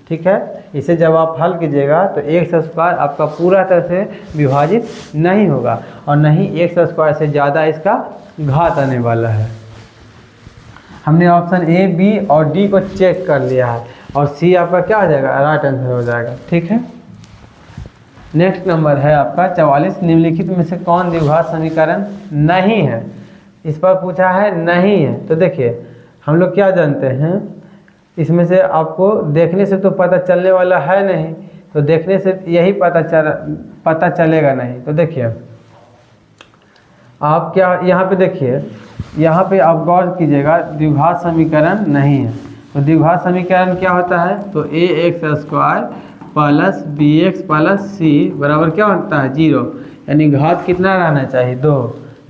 ठीक है, इसे जब आप हल कीजिएगा तो x² आपका पूरा तरह से विभाजित नहीं होगा और नहीं x² से ज़्यादा इसका घात आने वाला है। हमने ऑप्शन ए बी और डी को चेक कर लिया है और सी आपका क्या हो जाएगा राइट आंसर हो जाएगा। ठीक है, नेक्स्ट नंबर है आपका 44, निम्नलिखित में से कौन द्विघात समीकरण नहीं है। इस पर पूछा है नहीं है, तो देखिए हम लोग क्या जानते हैं, इसमें से आपको देखने से तो पता चलने वाला है नहीं, तो देखने से यही पता चलेगा नहीं। तो देखिए आप क्या यहाँ पे देखिए, यहाँ पे आप गौर कीजिएगा द्विघात समीकरण नहीं है। तो द्विघात समीकरण क्या होता है, तो ax² plus bx plus c बराबर क्या होता है 0, यानी घात कितना रहना चाहिए 2,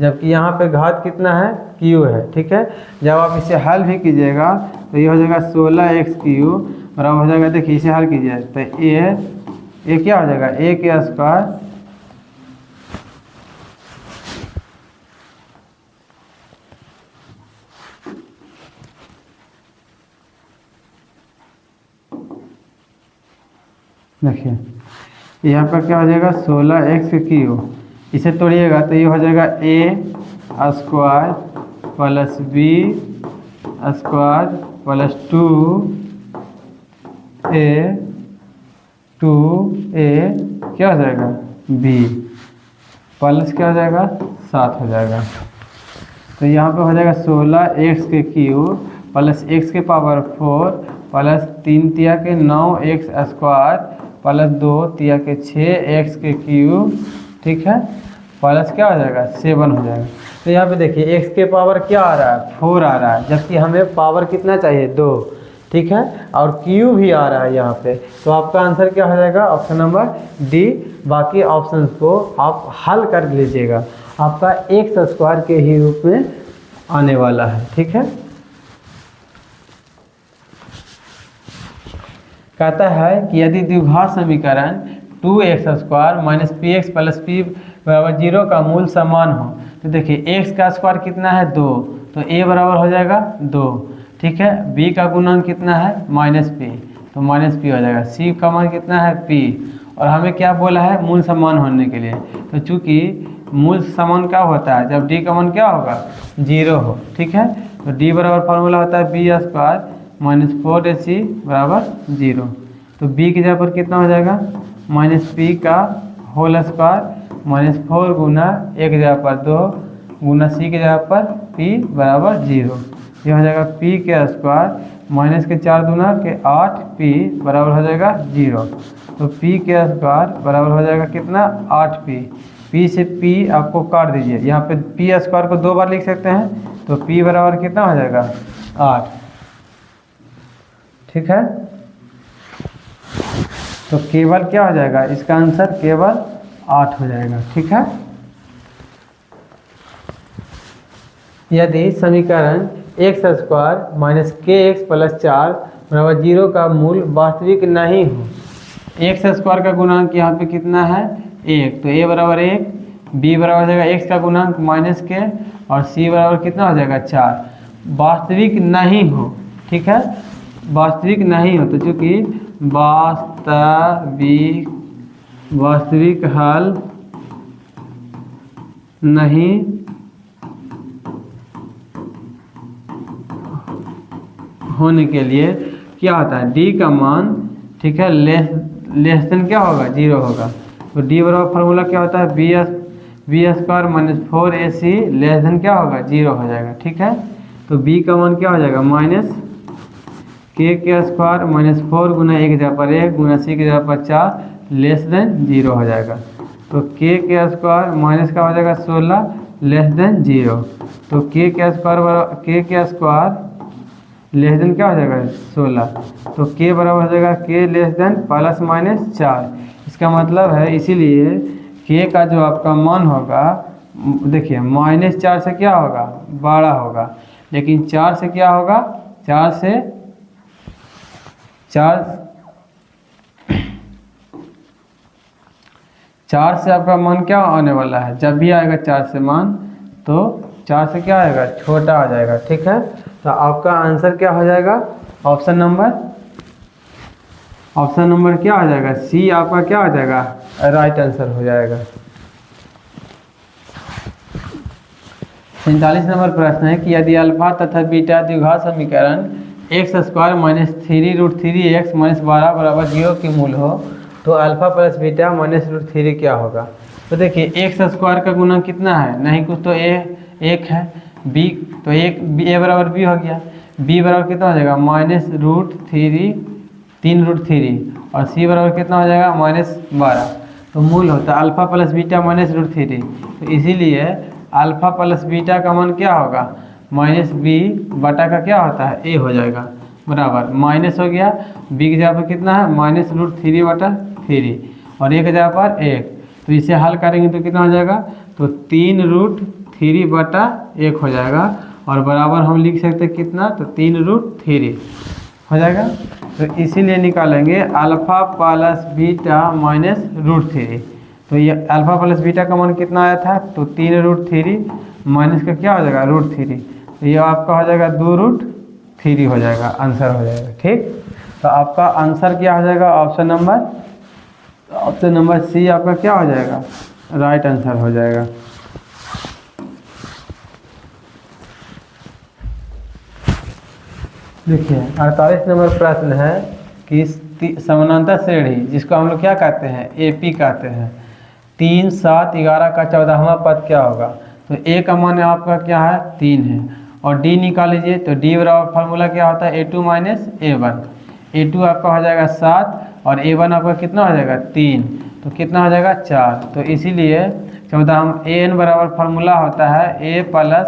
जबकि यहाँ पे घात कितना है q है। ठीक है, जब आप इसे हल भी कीजिएगा तो ये हो जाएगा 16x³ बराबर हो जाएगा, देखिए इसे हल कीजिए तो ये क्या हो जाएगा a के स्क्वायर देखिए यहाँ पर क्या हो जाएगा 16x³ इसे तोड़िएगा तो ये हो जाएगा a² plus b² plus 2a क्या हो जाएगा b प्लस क्या हो जाएगा 7 हो जाएगा। तो यहाँ पे हो जाएगा 16x³ प्लस x⁴ प्लस 3 तिया के 9x² प्लस 2 तिया के 6x³, ठीक है, प्लस क्या हो जाएगा 7 हो जाएगा। तो यहाँ पे देखिए x के पावर क्या आ रहा है 4 आ रहा है, जबकि हमें पावर कितना चाहिए 2, ठीक है, और q भी आ रहा है यहाँ पे। तो आपका आंसर क्या हो जाएगा ऑप्शन नंबर डी। बाकी ऑप्शंस को आप हल कर लीजिएगा, आपका x² के ही रूप में आने वाला है, ठीक है। कहता है कि यदि द्विघात समीकरण 2x² minus px plus p बराबर 0 का मूल समान हो, तो देखिए x का स्क्वायर कितना है 2, तो a बराबर हो जाएगा 2, ठीक है। b का गुणांक कितना है -p, तो -p हो जाएगा। c का मान कितना है p, और हमें क्या बोला है मूल समान होने के लिए, तो चूंकि मूल समान क्या होता है जब d का मान क्या होगा 0 हो, ठीक है। तो d बराबर फार्मूला होता है b² माइनस 4ac बराबर 0। तो b की जगह पर कितना हो जाएगा -p का होल स्क्वायर माइनस 4 गुना 1 की जगह पर 2 गुना c की जगह पर p बराबर 0। ये हो जाएगा p के स्क्वायर माइनस के 4 दूना के 8p बराबर हो जाएगा 0। तो p के स्क्वायर बराबर हो जाएगा कितना 8p। p से p आपको काट दीजिए, यहाँ पे p² को 2 बार लिख सकते हैं, तो p बराबर कितना हो जाएगा 8, ठीक है। तो केवल क्या हो जाएगा इसका आंसर केवल 8 हो जाएगा, ठीक है। यदि समीकरण x² माइनस kx प्लस 4 बराबर 0 का मूल वास्तविक नहीं हो, x² का गुणांक यहाँ पे कितना है 1, तो a बराबर 1, b बराबर हो जाएगा x का गुणांक -k और c बराबर कितना हो जाएगा 4। वास्तविक नहीं हो, ठीक है, वास्तविक नहीं हो, तो चूंकि वास्तविक हल नहीं होने के लिए क्या होता है d का मान, ठीक है, लेस देन क्या होगा 0 होगा। तो d बराबर फार्मूला क्या होता है b² minus 4ac less than क्या होगा 0 हो जाएगा, ठीक है। तो b का मान क्या हो जाएगा -k² माइनस 4 गुना 1 की जगह पर 1 गुना c की जगह पर 4 लेस देन 0 हो जाएगा। तो k² माइनस का हो जाएगा 16 लेस देन 0, तो k² लेस देन क्या हो जाएगा 16, तो k बराबर हो जाएगा k less than plus minus 4। इसका मतलब है इसीलिए k का जो आपका मान होगा, देखिए -4 से क्या होगा बड़ा होगा, लेकिन 4 से क्या होगा 4 से आपका मान क्या आने वाला है, जब भी आएगा 4 से मान तो 4 से क्या आएगा छोटा आ जाएगा, ठीक है। तो आपका आंसर क्या हो जाएगा ऑप्शन नंबर क्या आ जाएगा सी, आपका क्या आ जाएगा राइट आंसर हो जाएगा। 47 नंबर प्रश्न है कि यदि अल्फा तथा बीटा द्विघात समीकरण x² माइनस 3√3x माइनस 12 बराबर 0 के मूल हो, तो अल्फा प्लस बीटा माइनस √3 क्या होगा। तो देखिए x² का गुना कितना है, नहीं कुछ तो एक है, b तो a बराबर b हो गया, b बराबर कितना हो जाएगा -3√3 और c बराबर कितना हो जाएगा -12। तो मूल होता है अल्फा प्लस बीटा -√3, तो इसीलिए अल्फा प्लस बीटा का मान क्या होगा -b बटा का क्या होता है a हो जाएगा, बराबर माइनस हो गया, b की जगह पर कितना है -√3 बटा 3 और a की जगह पर 1, तो इसे हल करेंगे तो कितना हो जाएगा, तो 3√3 बटा 1 हो जाएगा, और बराबर हम लिख सकते हैं कितना, तो 3√3 हो जाएगा। तो इसीलिए निकालेंगे अल्फा प्लस बीटा माइनस √3, तो ये अल्फा प्लस बीटा का मान कितना आया था, तो 3√3 माइनस का क्या हो जाएगा √3, तो ये आपका हो जाएगा 2√3 हो जाएगा, आंसर हो जाएगा, ठीक। तो आपका आंसर क्या हो जाएगा option number option number C आपका क्या हो जाएगा, राइट आंसर हो जाएगा। देखिए 48 नंबर प्रश्न है कि समानांतर श्रेणी जिसको हम लोग क्या कहते हैं, एपी कहते हैं, 3, 7, 11 का 14वां पद क्या होगा। तो ए का मान आपका क्या है, 3 है, और डी निकाल लीजिए। तो डी बराबर फार्मूला क्या होता है, A2 माइनस A1। A2 आपका हो जाएगा 7 और A1 आपका कितना हो जाएगा 3, तो कितना हो जाएगा 4। तो इसीलिए 14 AN बराबर फार्मूला होता है A plus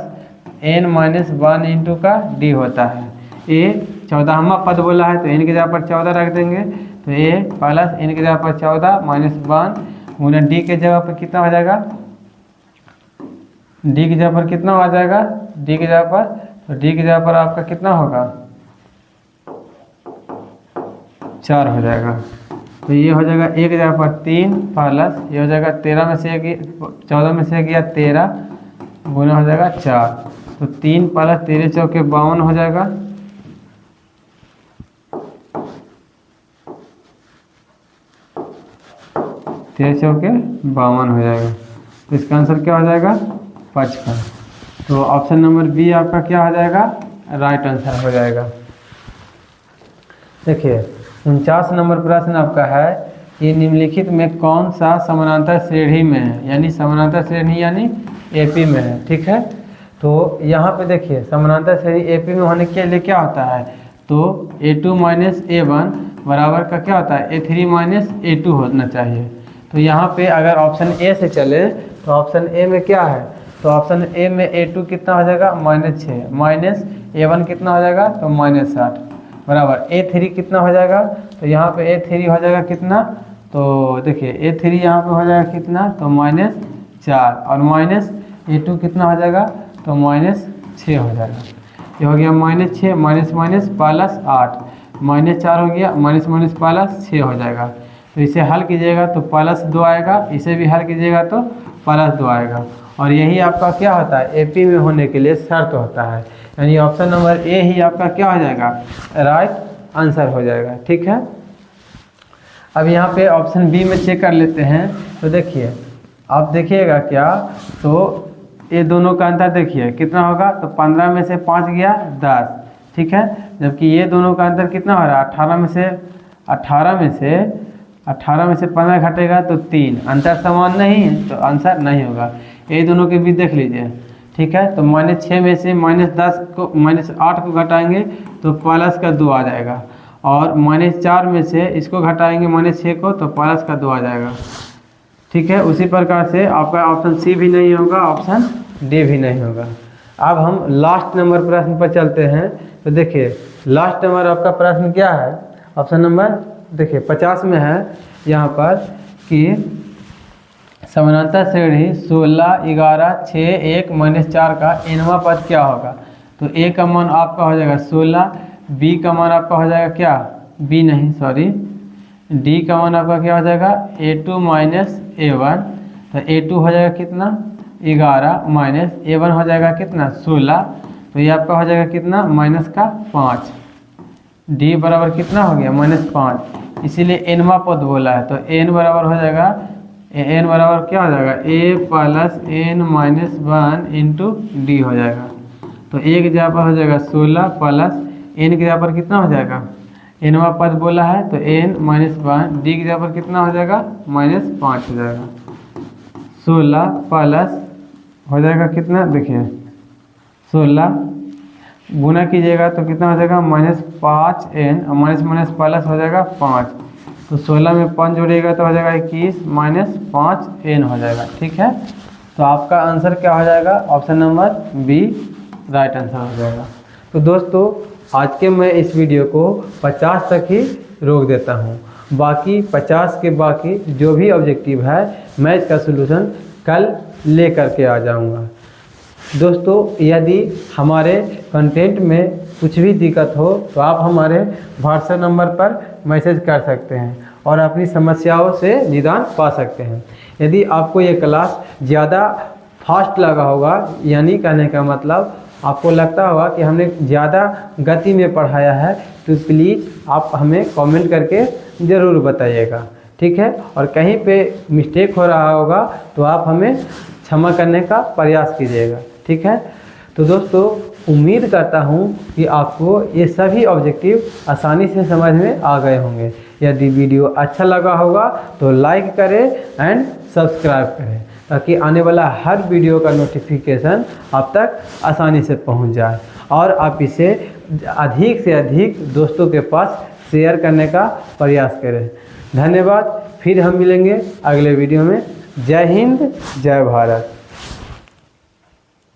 N minus 1 into का D होता है। ए 14वां पद बोला है तो n की जगह पर 14 रख देंगे, तो a प्लस n की जगह पर 14 माइनस 1 गुना डी के जगह पर कितना हो जाएगा, डी की जगह पर कितना हो जाएगा, डी की जगह पर, तो डी की जगह पर आपका कितना होगा 4 हो जाएगा। तो ये हो जाएगा एक जगह पर 3 प्लस ये हो जाएगा 13 में से 14 में से गया 13 गुना हो जाएगा 4, तो 3 प्लस 13 चौके 52 हो जाएगा। 13 चौके 52 हो जाएगा, तो इसका आंसर क्या हो जाएगा 55। तो ऑप्शन नंबर बी आपका क्या हो जाएगा, राइट आंसर हो जाएगा। देखिए 49 नंबर प्रश्न आपका है कि निम्नलिखित में कौन सा समानांतर श्रेणी में है, यानी समानांतर श्रेणी यानी एपी में है, ठीक है। तो यहाँ पे देखिए समानांतर श्रेणी एपी में होने के लिए क्या होता है, तो A2 माइनस A1 बराबर का क्या होता है A3 माइनस A2 होना चाहिए। तो यहाँ पे अगर ऑप्शन ए से चले तो ऑप्शन ए में क्या है, तो ऑप्शन ए में A2 कितना हो जाएगा -6 माइनस A1 कितना हो जाएगा, तो -60 बराबर A3 कितना हो जाएगा, तो यहाँ पे A3 हो जाएगा कितना, तो देखिए A3 यहाँ पे हो जाएगा कितना, तो -4 और माइनस A2 कितना हो जाएगा, तो -6 हो जाएगा। ये हो गया -6 माइनस माइनस प्लस 8 -4 हो गया, माइनस माइनस प्लस 6 हो जाएगा। तो इसे हल कीजिएगा तो +2 आएगा, इसे भी हल कीजिएगा तो +2 आएगा। और यही आपका क्या होता है एपी में होने के लिए शर्त होता है, यानी ऑप्शन नंबर ए ही आपका क्या हो जाएगा, राइट आंसर हो जाएगा, ठीक है। अब यहाँ पे ऑप्शन बी में चेक कर लेते हैं। तो देखिए आप देखिएगा क्या, तो ये दोनों का अंतर देखिए कितना होगा, तो 15 में से 5 गया 10, ठीक है। जबकि ये दोनों का अंतर कितना हो रहा है, 18 में से 15 घटेगा तो 3, अंतर समान नहीं है तो आंसर नहीं होगा। ये दोनों के बीच देख लीजिए, ठीक है। तो -6 में से -10 को -8 को घटाएंगे तो +2 आ जाएगा, और -4 में से इसको घटाएंगे -6 को तो +2 आ जाएगा, ठीक है। उसी प्रकार से आपका ऑप्शन सी भी नहीं होगा, ऑप्शन डी भी नहीं होगा। अब हम लास्ट नंबर प्रश्न पर चलते हैं। तो देखिए लास्ट नंबर आपका प्रश्न क्या है, ऑप्शन नंबर देखिए 50 में है यहाँ पर कि समानांतर श्रेणी 16, 11, 6, 1, -4 का nवां पद क्या होगा। तो ए का मान आपका हो जाएगा 16, बी का मान आपका हो जाएगा क्या, बी नहीं सॉरी, डी का मान आपका क्या हो जाएगा A2 माइनस A1। तो A2 हो जाएगा कितना 11 माइनस A1 हो जाएगा कितना 16, तो ये आपका हो जाएगा कितना -5। डी बराबर कितना हो गया -5, इसीलिए nवां पद बोला है। तो n बराबर हो जाएगा, n बराबर क्या हो जाएगा a plus n minus 1 into D हो जाएगा। तो ए की जगह पर हो जाएगा 16 प्लस n की जगह पर कितना हो जाएगा, nवां पद बोला है तो n माइनस 1, डी की जगह पर कितना हो जाएगा -5 हो जाएगा। 16 प्लस हो जाएगा कितना, देखिए 16 गुना कीजिएगा तो कितना हो जाएगा -5n, और माइनस माइनस प्लस हो जाएगा 5, तो 16 में 5 जोड़िएगा तो हो जाएगा 21 -5n हो जाएगा, ठीक है। तो आपका आंसर क्या हो जाएगा, option number B right answer हो जाएगा। तो दोस्तों आज के मैं इस वीडियो को 50 तक ही रोक देता हूँ, बाकी 50 के बाकी जो भी ऑब्जेक्टिव है मैं इसका सलूशन कल ले करके आ जाऊँगा। दोस्तों यदि हमारे कंटेंट में कुछ भी दिक्कत हो तो आप हमारे व्हाट्सएप नंबर पर मैसेज कर सकते हैं और अपनी समस्याओं से निदान पा सकते हैं। यदि आपको ये क्लास ज़्यादा फास्ट लगा होगा, यानी कहने का मतलब आपको लगता होगा कि हमने ज़्यादा गति में पढ़ाया है, तो प्लीज़ आप हमें कमेंट करके ज़रूर बताइएगा, ठीक। ठीक है। और कहीं पे मिस्टेक हो रहा होगा तो आप हमें क्षमा करने का प्रयास कीजिएगा, ठीक है। तो दोस्तों उम्मीद करता हूँ कि आपको ये सभी ऑब्जेक्टिव आसानी से समझ में आ गए होंगे। यदि वीडियो अच्छा लगा होगा तो लाइक करें एंड सब्सक्राइब करें, ताकि आने वाला हर वीडियो का नोटिफिकेशन आप तक आसानी से पहुंच जाए और आप इसे अधिक से अधिक दोस्तों के पास शेयर करने का प्रयास करें। धन्यवाद। फिर हम मिलेंगे अगले वीडियो में। जय हिंद, जय भारत।